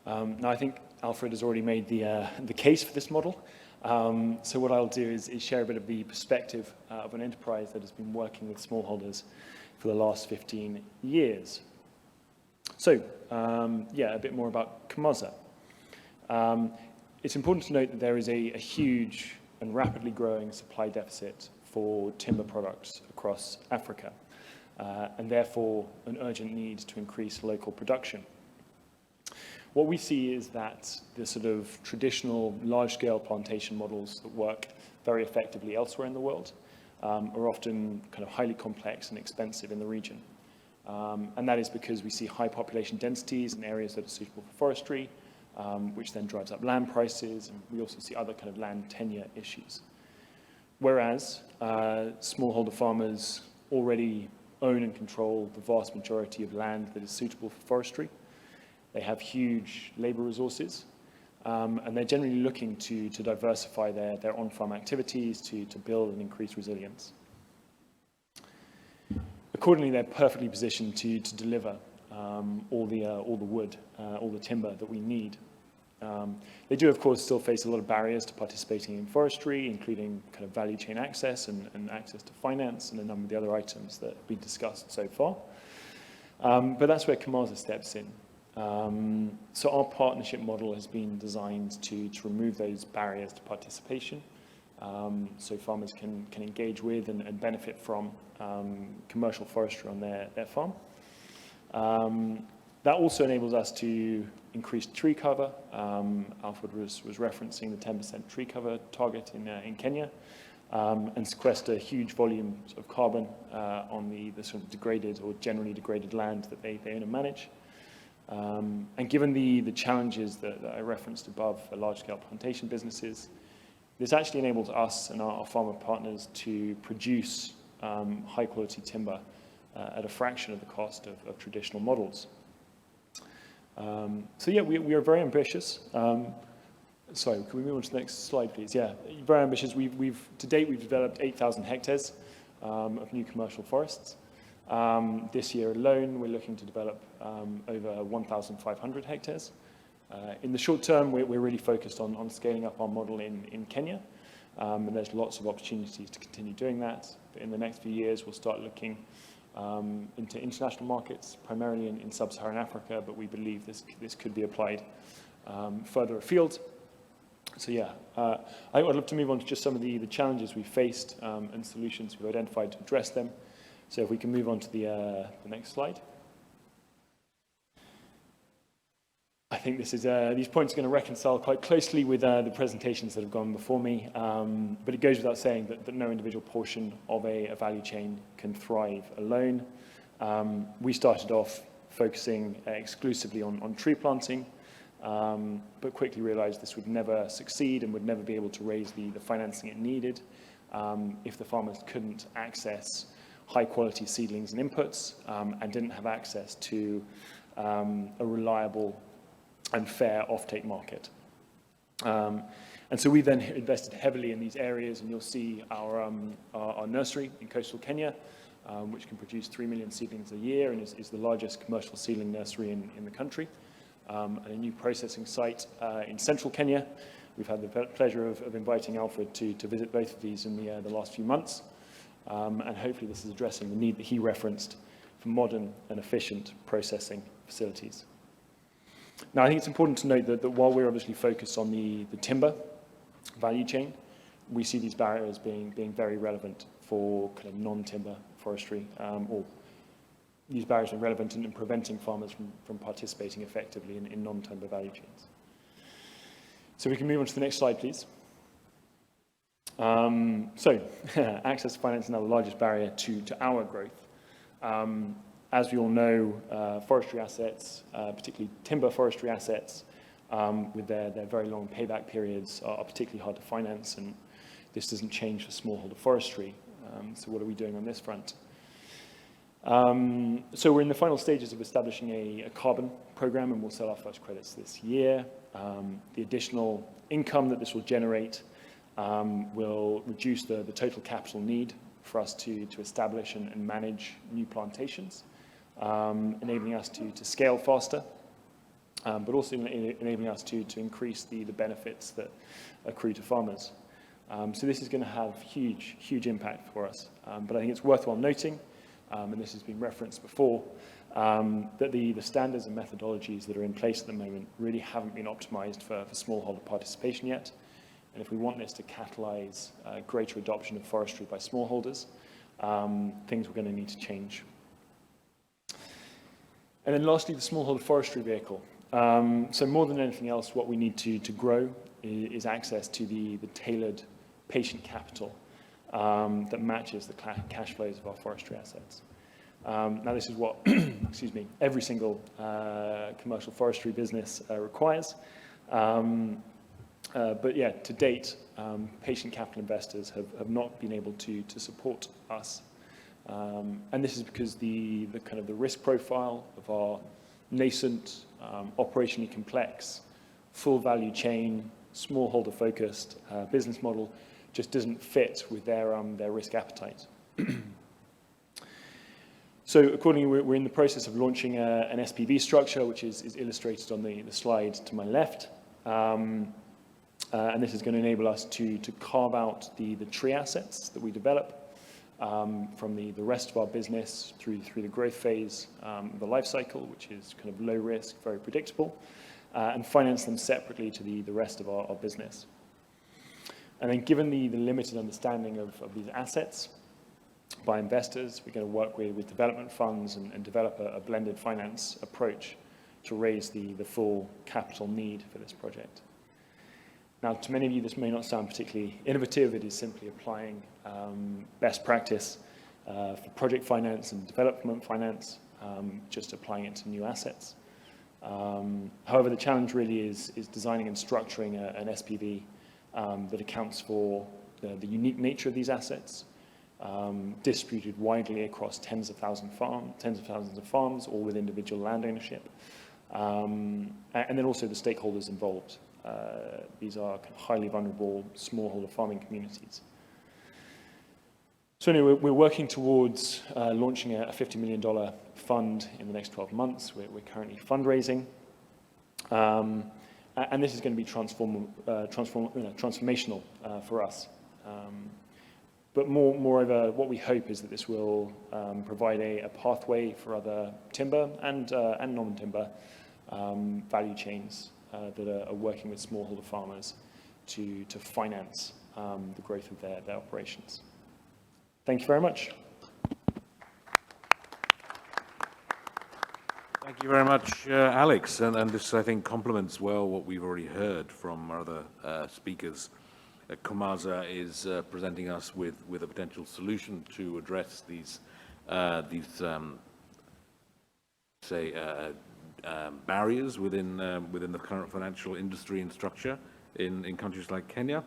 Now, I think Alfred has already made the case for this model. So what I'll do is share a bit of the perspective of an enterprise that has been working with smallholders for the last 15 years. So, a bit more about Komoza. It's important to note that there is a huge and rapidly growing supply deficit for timber products across Africa, and therefore an urgent need to increase local production. What we see is that the sort of traditional large-scale plantation models that work very effectively elsewhere in the world are often kind of highly complex and expensive in the region. And that is because we see high population densities in areas that are suitable for forestry, which then drives up land prices, and we also see other kind of land tenure issues. Whereas smallholder farmers already own and control the vast majority of land that is suitable for forestry. They have huge labor resources, and they're generally looking to diversify their on-farm activities to build and increase resilience. Accordingly, they're perfectly positioned to deliver all the wood, all the timber that we need They do, of course, still face a lot of barriers to participating in forestry, including kind of value chain access and access to finance and a number of the other items that have been discussed so far. But that's where Kamaza steps in. So our partnership model has been designed to remove those barriers to participation, so farmers can engage with and benefit from commercial forestry on their farm. That also enables us to increase tree cover. Alfred was referencing the 10% tree cover target in Kenya, and sequester huge volumes of carbon on the sort of degraded or generally degraded land that they own and manage. And given the challenges that I referenced above for large-scale plantation businesses, this actually enables us and our farmer partners to produce high-quality timber at a fraction of the cost of traditional models. So yeah, we are very ambitious. Sorry, can we move on to the next slide, please? Yeah, very ambitious. To date, we've developed 8,000 hectares of new commercial forests. This year alone, we're looking to develop over 1,500 hectares. In the short term, we're really focused on scaling up our model in Kenya, and there's lots of opportunities to continue doing that. But in the next few years, we'll start looking into international markets, primarily in sub-Saharan Africa, but we believe this could be applied further afield. So yeah, I'd love to move on to just some of the challenges we've faced and solutions we've identified to address them. So if we can move on to the next slide. I think this is these points are going to reconcile quite closely with the presentations that have gone before me, but it goes without saying that no individual portion of a value chain can thrive alone. We started off focusing exclusively on tree planting, but quickly realized this would never succeed and would never be able to raise the financing it needed if the farmers couldn't access high-quality seedlings and inputs and didn't have access to a reliable and fair offtake market. And so we then invested heavily in these areas, and you'll see our nursery in coastal Kenya, which can produce 3 million seedlings a year and is the largest commercial seedling nursery in the country, and a new processing site in central Kenya. We've had the pleasure of inviting Alfred to visit both of these in the last few months, and hopefully this is addressing the need that he referenced for modern and efficient processing facilities. Now, I think it's important to note that while we're obviously focused on the timber value chain, we see these barriers being very relevant for kind of non-timber forestry, or these barriers are relevant in preventing farmers from participating effectively in non-timber value chains. So we can move on to the next slide, please. So access to finance is now the largest barrier to our growth. As we all know, forestry assets, particularly timber forestry assets, with their very long payback periods are particularly hard to finance, and this doesn't change for smallholder forestry. So what are we doing on this front? So we're in the final stages of establishing a carbon program, and we'll sell our first credits this year. The additional income that this will generate will reduce the total capital need for us to establish and manage new plantations, enabling us to scale faster, but also enabling us to increase the benefits that accrue to farmers. So this is going to have huge impact for us. But I think it's worthwhile noting, and this has been referenced before, that the standards and methodologies that are in place at the moment really haven't been optimized for smallholder participation yet. And if we want this to catalyze greater adoption of forestry by smallholders, things are going to need to change. And then lastly, the smallholder forestry vehicle. So more than anything else, what we need to grow is access to the tailored patient capital that matches the cash flows of our forestry assets. Now this is what, excuse me, every single commercial forestry business requires. But yeah, to date, patient capital investors have not been able to support us. And this is because the kind of the risk profile of our nascent, operationally complex, full value chain, smallholder focused business model just doesn't fit with their risk appetite. So accordingly, we're in the process of launching an SPV structure, which is illustrated on the slide to my left. And this is going to enable us to carve out the tree assets that we develop from the rest of our business through the growth phase of the life cycle, which is kind of low risk, very predictable, and finance them separately to the rest of our business. And then given the limited understanding of these assets by investors, we're going to work with development funds and develop a blended finance approach to raise the full capital need for this project. Now, to many of you, this may not sound particularly innovative. It is simply applying best practice for project finance and development finance, just applying it to new assets. However, the challenge really is designing and structuring an SPV that accounts for the unique nature of these assets, distributed widely across tens of thousands of farms, all with individual land ownership, and then also the stakeholders involved. These are kind of highly vulnerable smallholder farming communities. So anyway, we're working towards launching a $50 million fund in the next 12 months. We're currently fundraising. And this is going to be transformational for us. But moreover, what we hope is that this will provide a pathway for other timber and non-timber value chains that are working with smallholder farmers to finance the growth of their operations. Thank you very much. Thank you very much, Alex. And this, I think, complements well what we've already heard from our other speakers. Komaza is presenting us with a potential solution to address these barriers within the current financial industry and structure in countries like Kenya,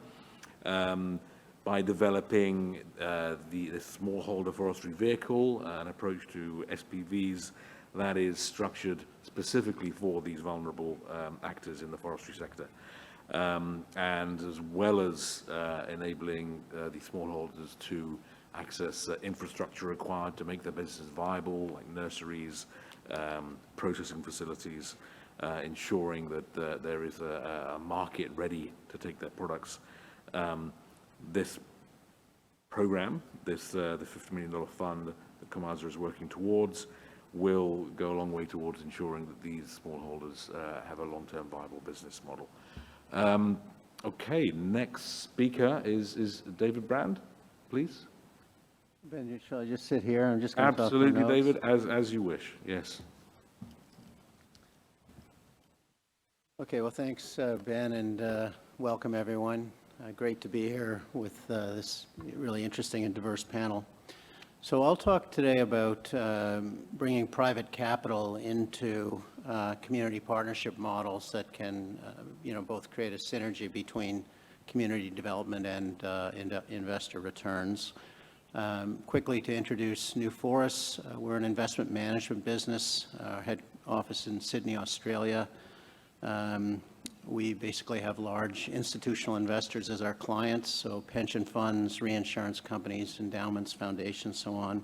by developing the smallholder forestry vehicle, an approach to SPVs that is structured specifically for these vulnerable actors in the forestry sector, and as well as enabling the smallholders to access infrastructure required to make their business viable, like nurseries, processing facilities, ensuring that there is a market ready to take their products. This program, the $50 million fund that Komaza is working towards, will go a long way towards ensuring that these smallholders have a long-term viable business model. Okay, next speaker is David Brand, please. Ben, shall I just sit here? I'm just going to talk Absolutely, for notes. David, as you wish. Yes. Okay, well, thanks, Ben, and welcome everyone. Great to be here with this really interesting and diverse panel. So I'll talk today about bringing private capital into community partnership models that can, both create a synergy between community development and investor returns. Quickly to introduce New Forests, we're an investment management business, our head office in Sydney, Australia. We basically have large institutional investors as our clients, so pension funds, reinsurance companies, endowments, foundations, so on.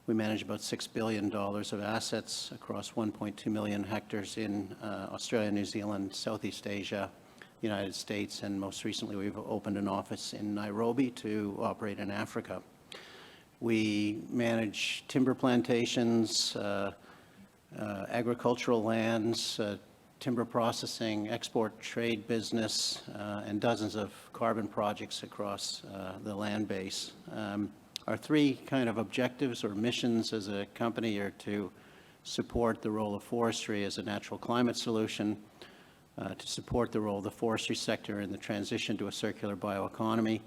We manage about $6 billion of assets across 1.2 million hectares in Australia, New Zealand, Southeast Asia, United States, and most recently we've opened an office in Nairobi to operate in Africa. We manage timber plantations, agricultural lands, timber processing, export trade business, and dozens of carbon projects across the land base. Our three kind of objectives or missions as a company are to support the role of forestry as a natural climate solution, to support the role of the forestry sector in the transition to a circular bioeconomy,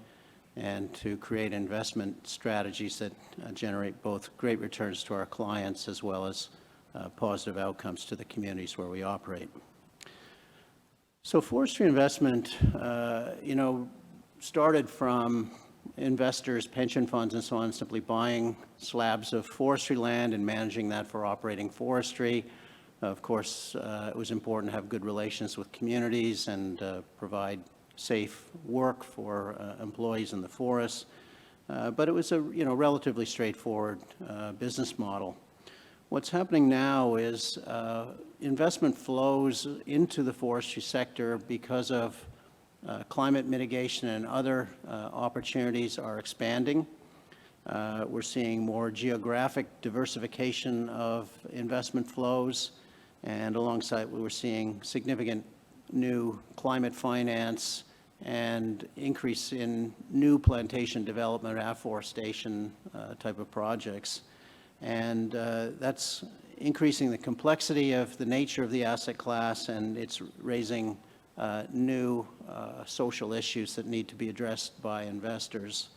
and to create investment strategies that generate both great returns to our clients as well as positive outcomes to the communities where we operate. So forestry investment, started from investors, pension funds, and so on, simply buying slabs of forestry land and managing that for operating forestry. Of course, it was important to have good relations with communities and provide safe work for employees in the forests. But it was a relatively straightforward business model. What's happening now is investment flows into the forestry sector because of climate mitigation and other opportunities are expanding. We're seeing more geographic diversification of investment flows, and alongside we're seeing significant new climate finance and increase in new plantation development, afforestation type of projects. And that's increasing the complexity of the nature of the asset class, and it's raising new social issues that need to be addressed by investors.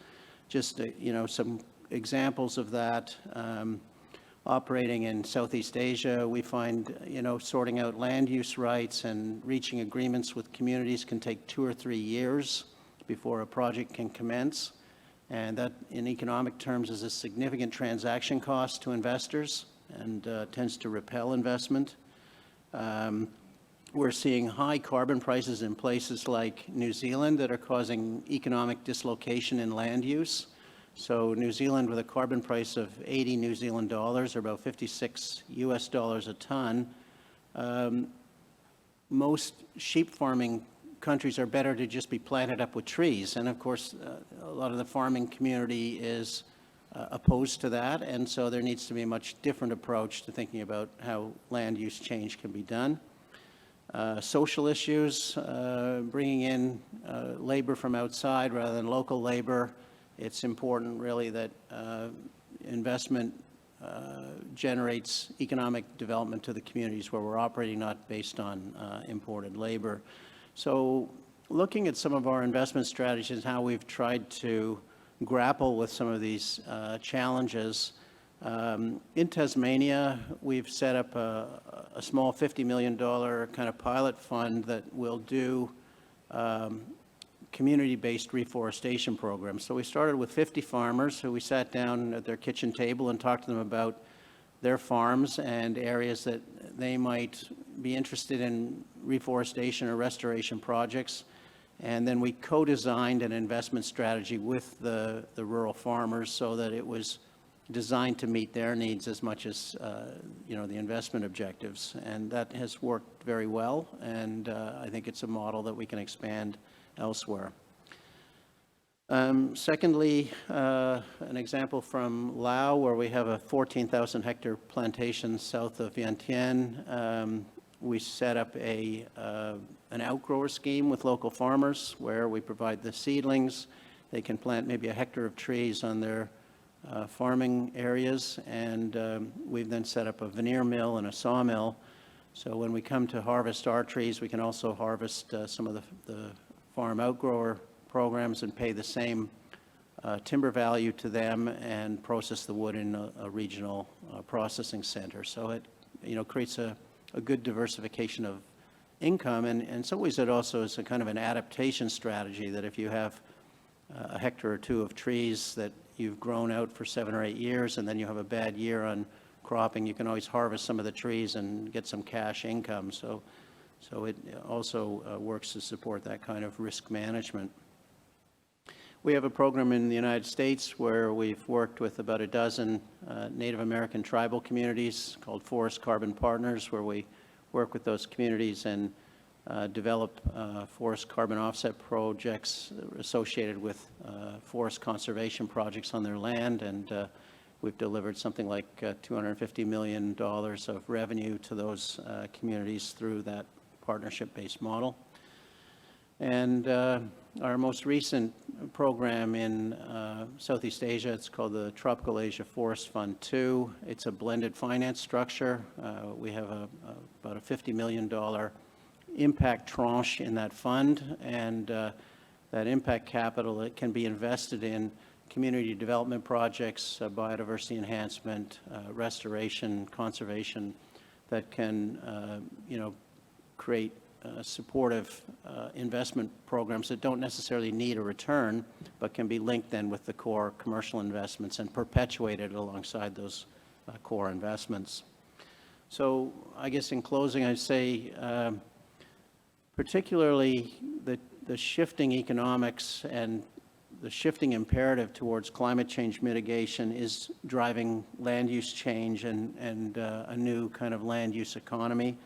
Just, some examples of that. Operating in Southeast Asia, we find, sorting out land use rights and reaching agreements with communities can take 2 or 3 years before a project can commence. And that, in economic terms, is a significant transaction cost to investors and tends to repel investment. We're seeing high carbon prices in places like New Zealand that are causing economic dislocation in land use. So New Zealand, with a carbon price of 80 New Zealand dollars, or about 56 US dollars a ton, most sheep farming countries are better to just be planted up with trees. And of course, a lot of the farming community is opposed to that. And so there needs to be a much different approach to thinking about how land use change can be done. Social issues, bringing in labor from outside rather than local labor. It's important, really, that investment generates economic development to the communities where we're operating, not based on imported labor. So looking at some of our investment strategies and how we've tried to grapple with some of these challenges. In Tasmania, we've set up a small $50 million kind of pilot fund that will do community-based reforestation programs. So we started with 50 farmers who we sat down at their kitchen table and talked to them about their farms and areas that they might be interested in reforestation or restoration projects. And then we co-designed an investment strategy with the rural farmers so that it was designed to meet their needs as much as the investment objectives. And that has worked very well, and I think it's a model that we can expand elsewhere. Secondly, an example from Laos, where we have a 14,000 hectare plantation south of Vientiane. We set up an outgrower scheme with local farmers where we provide the seedlings. They can plant maybe a hectare of trees on their farming areas, and we've then set up a veneer mill and a sawmill. So when we come to harvest our trees, we can also harvest some of the farm outgrower programs and pay the same timber value to them and process the wood in a regional processing center. So it creates a good diversification of income, and in some ways it also is a kind of an adaptation strategy, that if you have a hectare or two of trees that you've grown out for 7 or 8 years and then you have a bad year on cropping, you can always harvest some of the trees and get some cash income. So it also works to support that kind of risk management. We have a program in the United States where we've worked with about a dozen Native American tribal communities called Forest Carbon Partners, where we work with those communities and develop forest carbon offset projects associated with forest conservation projects on their land. And we've delivered something like $250 million of revenue to those communities through that partnership-based model. And our most recent program in Southeast Asia, it's called the Tropical Asia Forest Fund II. It's a blended finance structure. We have about a $50 million impact tranche in that fund, and that impact capital, it can be invested in community development projects, biodiversity enhancement, restoration, conservation, that can create supportive investment programs that don't necessarily need a return, but can be linked then with the core commercial investments and perpetuated alongside those core investments. So I guess in closing, I'd say particularly the shifting economics and the shifting imperative towards climate change mitigation is driving land use change and a new kind of land use economy.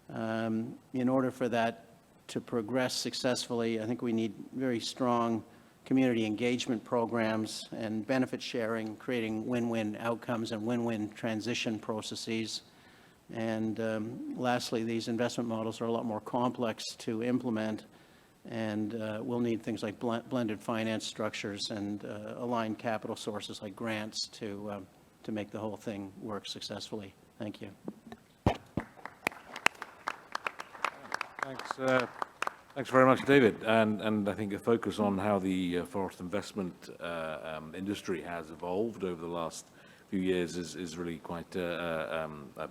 In order for that to progress successfully, I think we need very strong community engagement programs and benefit sharing, creating win-win outcomes and win-win transition processes. And lastly, these investment models are a lot more complex to implement, and we'll need things like blended finance structures and aligned capital sources like grants to make the whole thing work successfully. Thank you. Thanks very much, David. And I think a focus on how the forest investment industry has evolved over the last few years is really quite an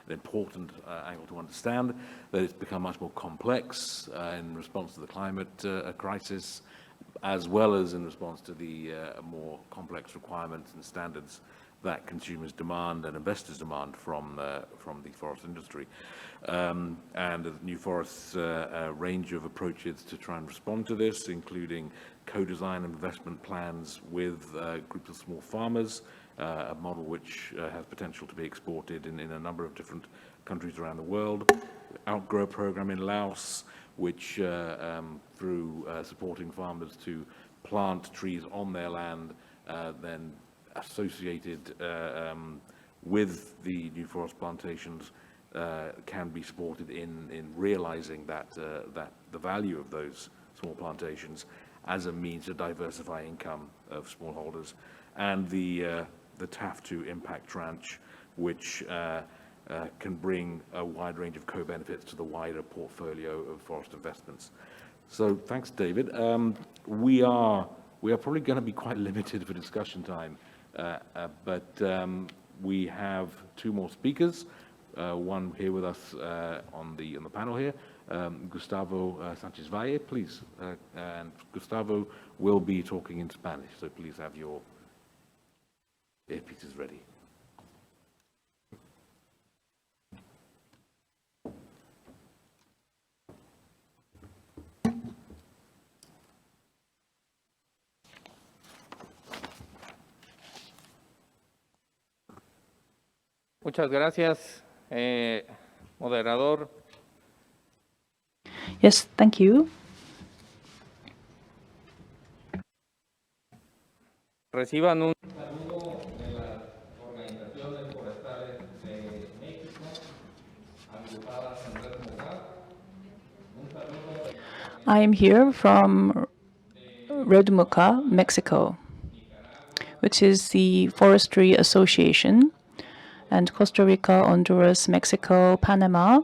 important angle to understand, that it's become much more complex in response to the climate crisis, as well as in response to the more complex requirements and standards that consumers demand and investors demand from the forest industry. And the New Forest's range of approaches to try and respond to this, including co-design investment plans with groups of small farmers, a model which has potential to be exported in a number of different countries around the world. Outgrow program in Laos, which through supporting farmers to plant trees on their land, then associated with the New Forest plantations, can be supported in realizing that the value of those small plantations as a means to diversify income of smallholders, and the TAF2 impact tranche, which can bring a wide range of co-benefits to the wider portfolio of forest investments. So thanks, David. We are probably going to be quite limited for discussion time, but we have two more speakers. One here with us on the panel here, Gustavo Sanchez Valle, please. And Gustavo will be talking in Spanish, so please have your earpieces ready. Muchas gracias, moderador. Yes, thank you. Reciban un saludo de las organizaciones forestales de México, agrupadas en Red Mucar. Un saludo. I am here from Red Muca, Mexico, which is the Forestry Association, and Costa Rica, Honduras, Mexico, Panama,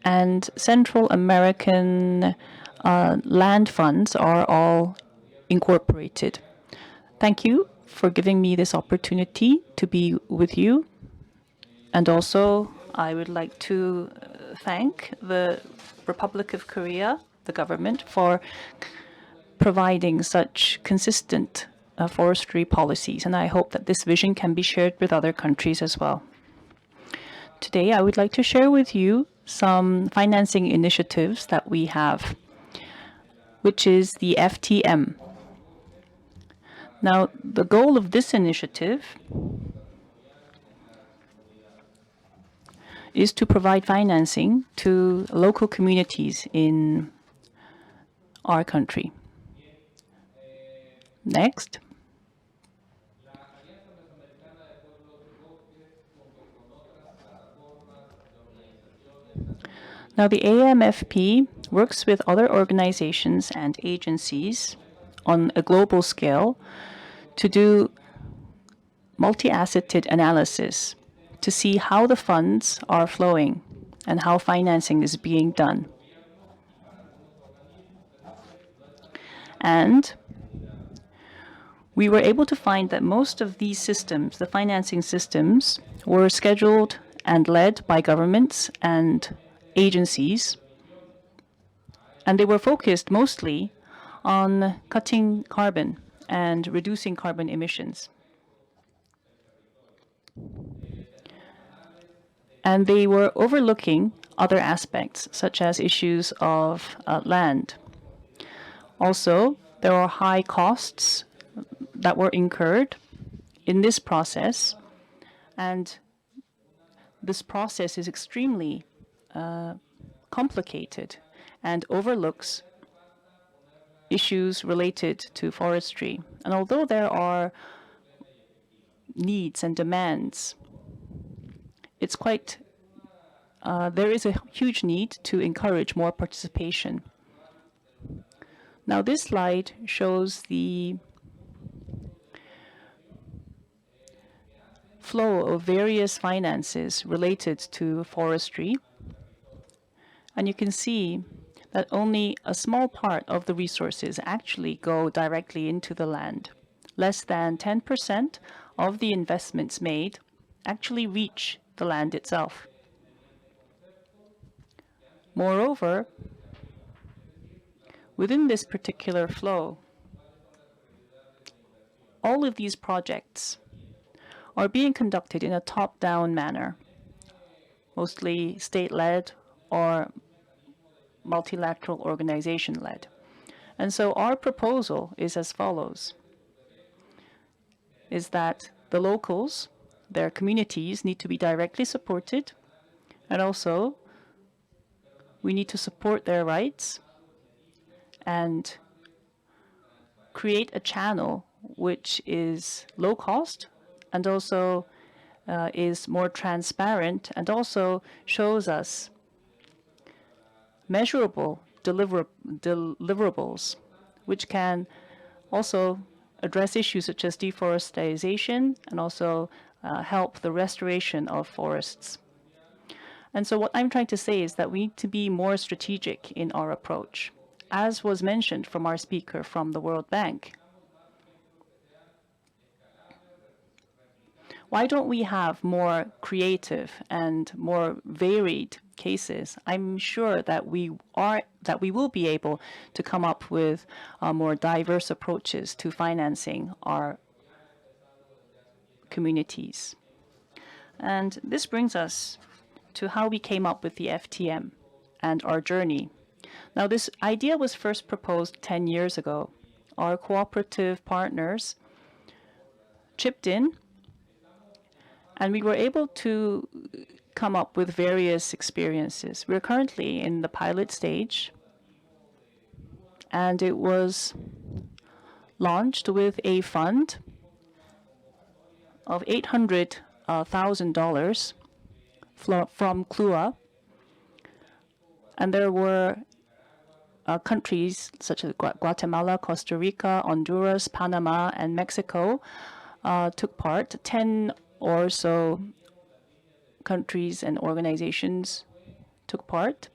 and Central American land funds are all incorporated. Thank you for giving me this opportunity to be with you. And also, I would like to thank the Republic of Korea, the government, for providing such consistent forestry policies, and I hope that this vision can be shared with other countries as well. Today, I would like to share with you some financing initiatives that we have, which is the FTM. Now, the goal of this initiative is to provide financing to local communities in our country. Next. Now, the AMFP works with other organizations and agencies on a global scale to do multi-asseted analysis to see how the funds are flowing and how financing is being done. And we were able to find that most of these systems, the financing systems, were scheduled and led by governments and agencies, and they were focused mostly on cutting carbon and reducing carbon emissions. And they were overlooking other aspects, such as issues of land. Also, there are high costs that were incurred in this process, and this process is extremely complicated and overlooks issues related to forestry. And although there are needs and demands, it's quite, there is a huge need to encourage more participation. Now, this slide shows the flow of various finances related to forestry. And you can see that only a small part of the resources actually go directly into the land. Less than 10% of the investments made actually reach the land itself. Moreover, within this particular flow, all of these projects are being conducted in a top-down manner, mostly state-led or multilateral organization-led. And so our proposal is as follows, is that the locals, their communities, need to be directly supported, and also we need to support their rights and create a channel which is low cost and also is more transparent and also shows us measurable deliverables, which can also address issues such as deforestation and also help the restoration of forests. And so what I'm trying to say is that we need to be more strategic in our approach. As was mentioned from our speaker from the World Bank, why don't we have more creative and more varied cases? I'm sure that we will be able to come up with more diverse approaches to financing our communities. And this brings us to how we came up with the FTM and our journey. Now, this idea was first proposed 10 years ago. Our cooperative partners chipped in, and we were able to come up with various experiences. We're currently in the pilot stage, and it was launched with a fund of $800,000 from CLUA, and there were countries such as Guatemala, Costa Rica, Honduras, Panama, and Mexico took part. 10 or so countries and organizations took part.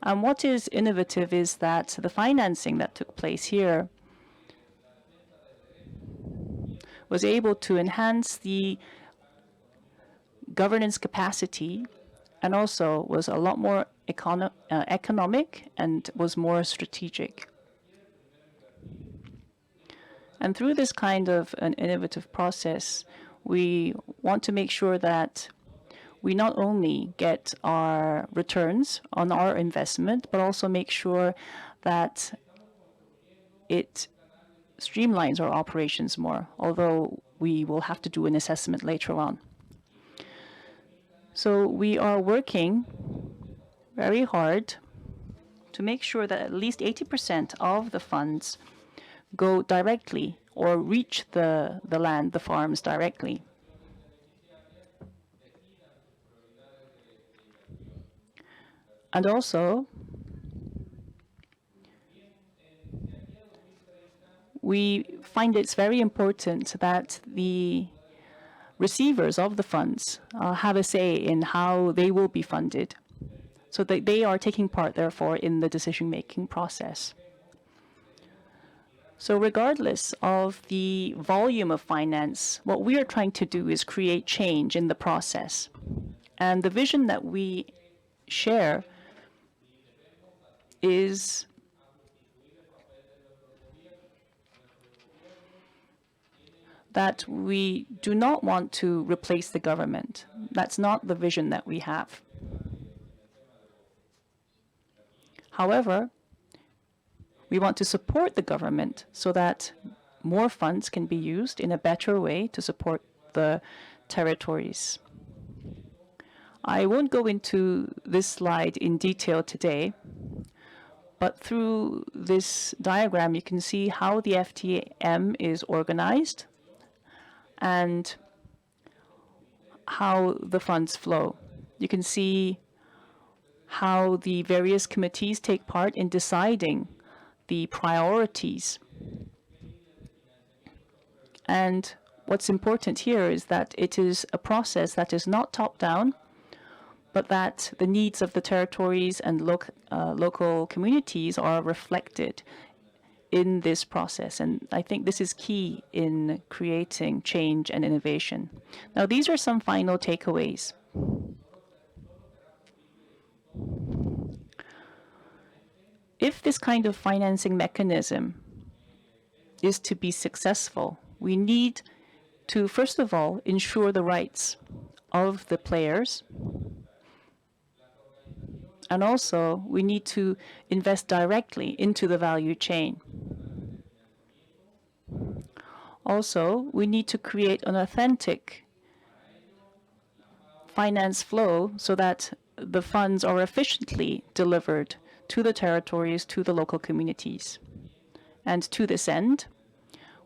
And what is innovative is that the financing that took place here was able to enhance the governance capacity and also was a lot more economic and was more strategic. And through this kind of an innovative process, we want to make sure that we not only get our returns on our investment, but also make sure that it streamlines our operations more, although we will have to do an assessment later on. So we are working very hard to make sure that at least 80% of the funds go directly or reach the land, the farms directly. And also, we find it's very important that the receivers of the funds have a say in how they will be funded, so that they are taking part, therefore, in the decision-making process. So regardless of the volume of finance, what we are trying to do is create change in the process. And the vision that we share is that we do not want to replace the government. That's not the vision that we have. We want to support the government so that more funds can be used in a better way to support the territories. I won't go into this slide in detail today, but through this diagram, you can see how the FTM is organized and how the funds flow. You can see how the various committees take part in deciding the priorities. And what's important here is that it is a process that is not top-down, but that the needs of the territories and local communities are reflected in this process. And I think this is key in creating change and innovation. Now, these are some final takeaways. If this kind of financing mechanism is to be successful, we need to, first of all, ensure the rights of the players. And also, we need to invest directly into the value chain. Also, we need to create an authentic finance flow so that the funds are efficiently delivered to the territories, to the local communities. And to this end,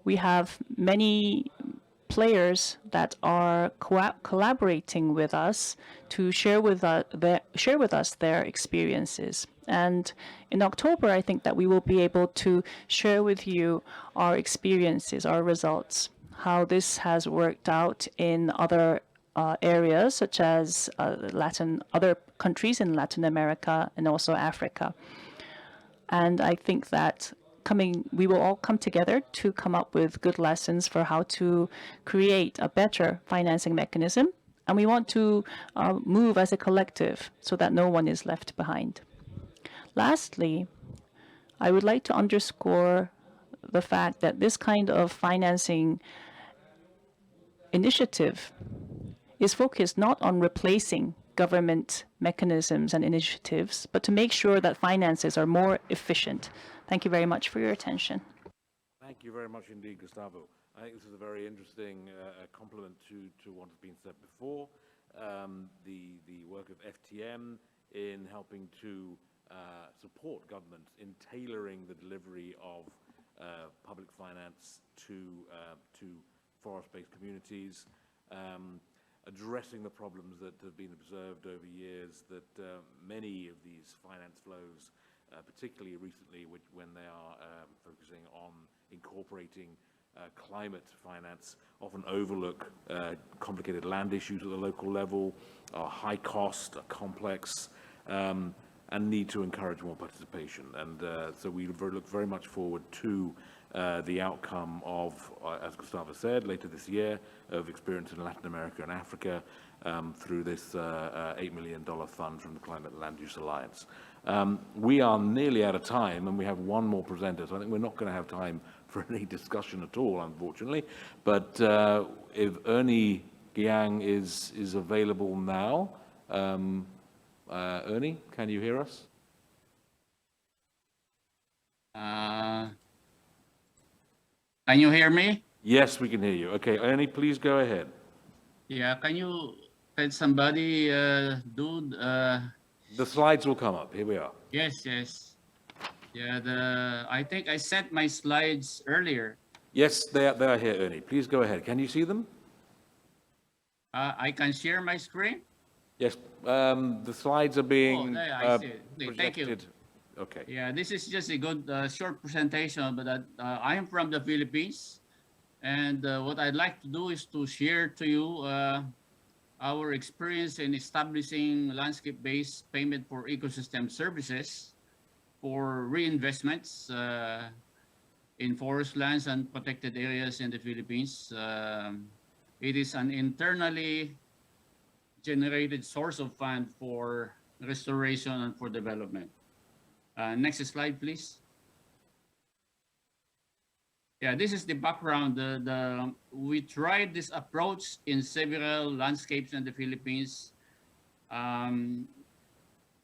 we have many players that are collaborating with us to share with us their experiences. And in October, I think that we will be able to share with you our experiences, our results, how this has worked out in other areas, such as other countries in Latin America and also Africa. And I think that we will all come together to come up with good lessons for how to create a better financing mechanism. And we want to move as a collective so that no one is left behind. Lastly, I would like to underscore the fact that this kind of financing initiative is focused not on replacing government mechanisms and initiatives, but to make sure that finances are more efficient. Thank you very much for your attention. Thank you very much indeed, Gustavo. I think this is a very interesting complement to what has been said before. The work of FTM in helping to support governments in tailoring the delivery of public finance to forest-based communities, addressing the problems that have been observed over years, that many of these finance flows, particularly recently when they are focusing on incorporating climate finance, often overlook complicated land issues at the local level, are high cost, are complex, and need to encourage more participation. And so we look very much forward to the outcome of, as Gustavo said, later this year, of experience in Latin America and Africa through this $8 million fund from the Climate Land Use Alliance. We are nearly out of time, and we have one more presenter, so I think we're not going to have time for any discussion at all, unfortunately. But if Ernie Giang is available now, Ernie, can you hear us? Can you hear me? Yes, we can hear you. Okay, Ernie, please go ahead. Yeah, can somebody do The slides will come up. Here we are. yes. Yeah, I think I sent my slides earlier. Yes, they are here, Ernie. Please go ahead. Can you see them? I can share my screen. Yes, the slides are being there, I see it. Okay, thank you. projected. Okay. Yeah, this is just a good short presentation, but I am from the Philippines, and what I'd like to do is to share to you our experience in establishing landscape-based payment for ecosystem services for reinvestments in forest lands and protected areas in the Philippines. It is an internally generated source of fund for restoration and for development. Next slide, please. Yeah, this is the background. We tried this approach in several landscapes in the Philippines.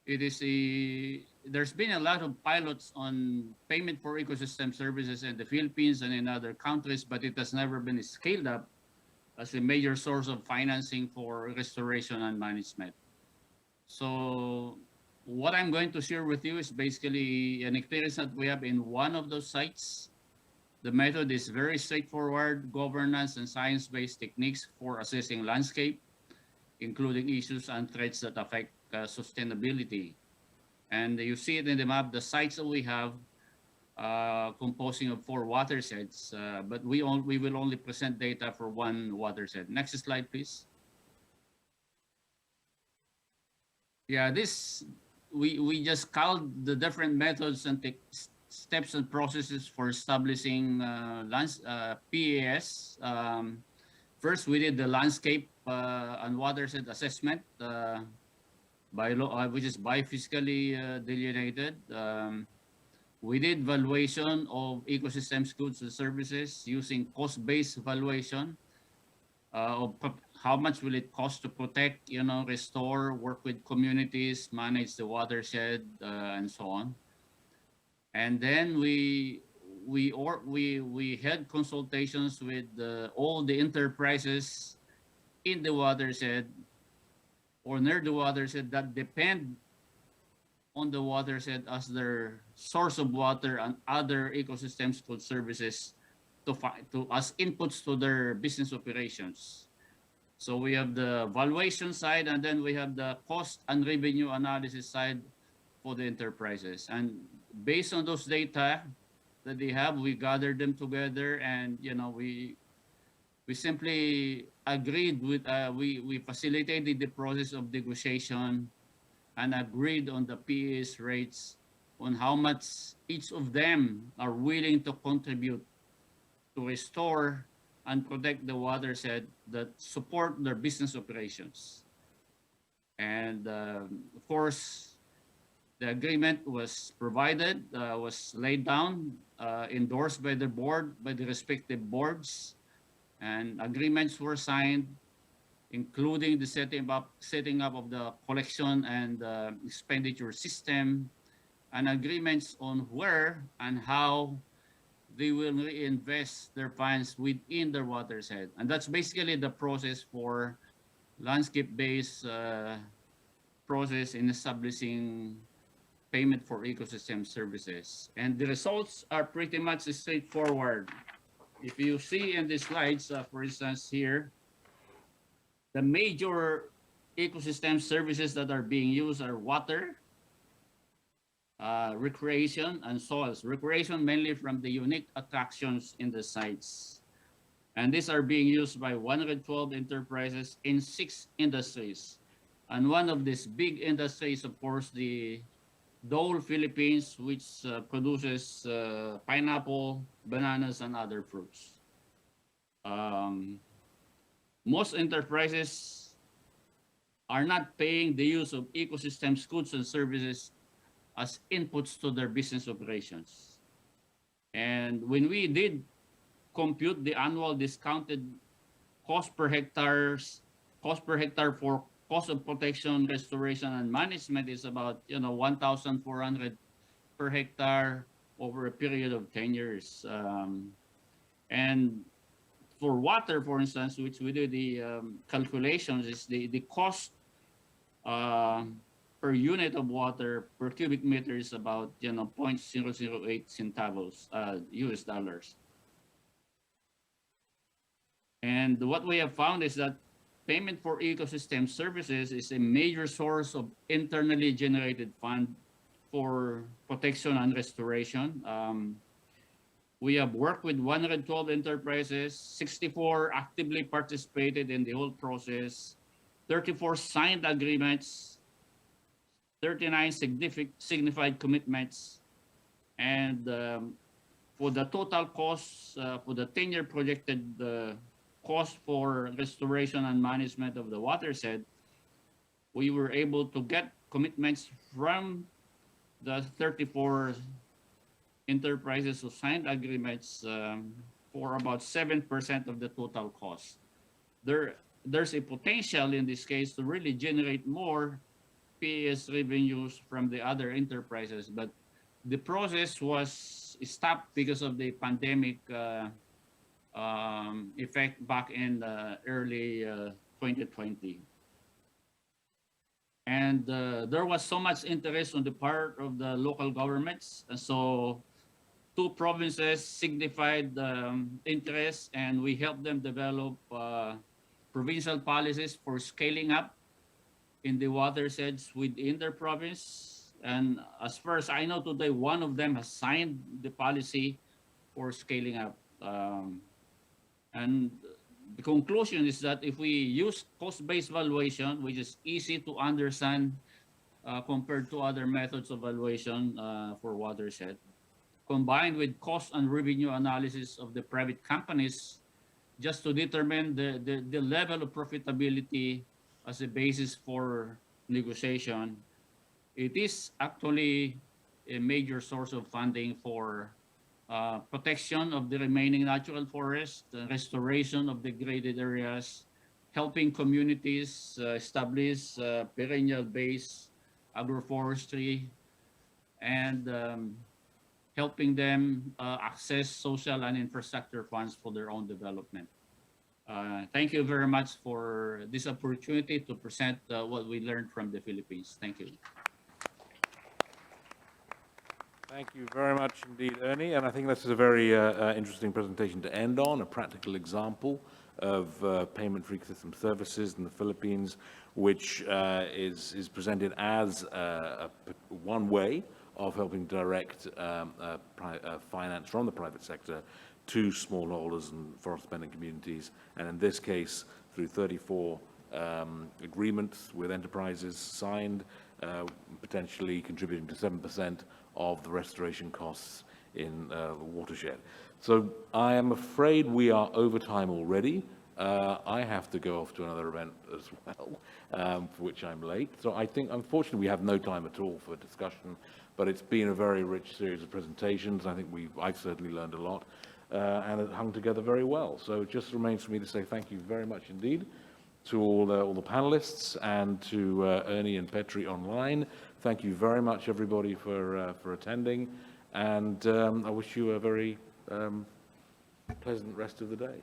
It is there's been a lot of pilots on payment for ecosystem services in the Philippines and in other countries, but it has never been scaled up as a major source of financing for restoration and management. So what I'm going to share with you is basically an experience that we have in one of those sites. The method is very straightforward: governance and science-based techniques for assessing landscape, including issues and threats that affect sustainability. And you see it in the map, the sites that we have composing of 4 watersheds, but we will only present data for 1 watershed. Next slide, please. Yeah, we just count the different methods and steps and processes for establishing PAS. First, we did the landscape and watershed assessment by law, which is bi-fiscally delineated. We did valuation of ecosystems, goods, and services using cost-based valuation of how much will it cost to protect, restore, work with communities, manage the watershed, and so on. And then we had consultations with all the enterprises in the watershed or near the watershed that depend on the watershed as their source of water and other ecosystems food services as inputs to their business operations. So we have the valuation side, and then we have the cost and revenue analysis side for the enterprises. And based on those data that they have, we gathered them together, and we simply agreed with we facilitated the process of negotiation and agreed on the PAS rates on how much each of them are willing to contribute to restore and protect the watershed that support their business operations. And of course, the agreement was provided, was laid down, endorsed by the board, by the respective boards, and agreements were signed, including the setting up of the collection and expenditure system, and agreements on where and how they will reinvest their funds within their watershed. And that's basically the process for landscape-based process in establishing payment for ecosystem services. And the results are pretty much straightforward. If you see in the slides, for instance here, the major ecosystem services that are being used are water, recreation, and soils. Recreation mainly from the unique attractions in the sites. And these are being used by 112 enterprises in 6 industries. And one of these big industries, of course, the Dole Philippines, which produces pineapple, bananas, and other fruits. Most enterprises are not paying the use of ecosystems, goods, and services as inputs to their business operations. And when we did compute the annual discounted cost per hectare for cost of protection, restoration, and management is about 1,400 per hectare over a period of 10 years. And for water, for instance, which we do the calculations, is the cost per unit of water per cubic meter is about 0.008 centavos US dollars. And what we have found is that payment for ecosystem services is a major source of internally generated fund for protection and restoration. We have worked with 112 enterprises, 64 actively participated in the whole process, 34 signed agreements, 39 signified commitments, and for the total costs for the 10-year projected cost for restoration and management of the watershed, we were able to get commitments from the 34 enterprises who signed agreements for about 7% of the total cost. There's a potential in this case to really generate more PES revenues from the other enterprises, but the process was stopped because of the pandemic effect back in early 2020. And there was so much interest on the part of the local governments, and so 2 provinces signified interest, and we helped them develop provincial policies for scaling up in the watersheds within their province. And as far as I know today, one of them has signed the policy for scaling up. And the conclusion is that if we use cost-based valuation, which is easy to understand compared to other methods of valuation for watershed, combined with cost and revenue analysis of the private companies, just to determine the level of profitability as a basis for negotiation, it is actually a major source of funding for protection of the remaining natural forest, restoration of degraded areas, helping communities establish perennial-based agroforestry, and helping them access social and infrastructure funds for their own development. Thank you very much for this opportunity to present what we learned from the Philippines. Thank you. Thank you very much indeed, Ernie. And I think this is a very interesting presentation to end on, a practical example of payment-free system services in the Philippines, which is presented as one way of helping direct finance from the private sector to smallholders and forest-dependent communities, and in this case, through 34 agreements with enterprises signed, potentially contributing to 7% of the restoration costs in the watershed. So I am afraid we are over time already. I have to go off to another event as well, for which I'm late. So I think, unfortunately, we have no time at all for discussion, but it's been a very rich series of presentations. I think I've certainly learned a lot, and it hung together very well. So it just remains for me to say thank you very much indeed to all the panelists and to Ernie and Petri online. Thank you very much, everybody, for attending, and I wish you a very pleasant rest of the day.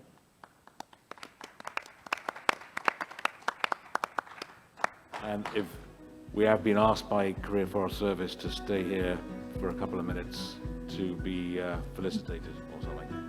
And if we have been asked by Korea Forest Service to stay here for a couple of minutes to be felicitated or something.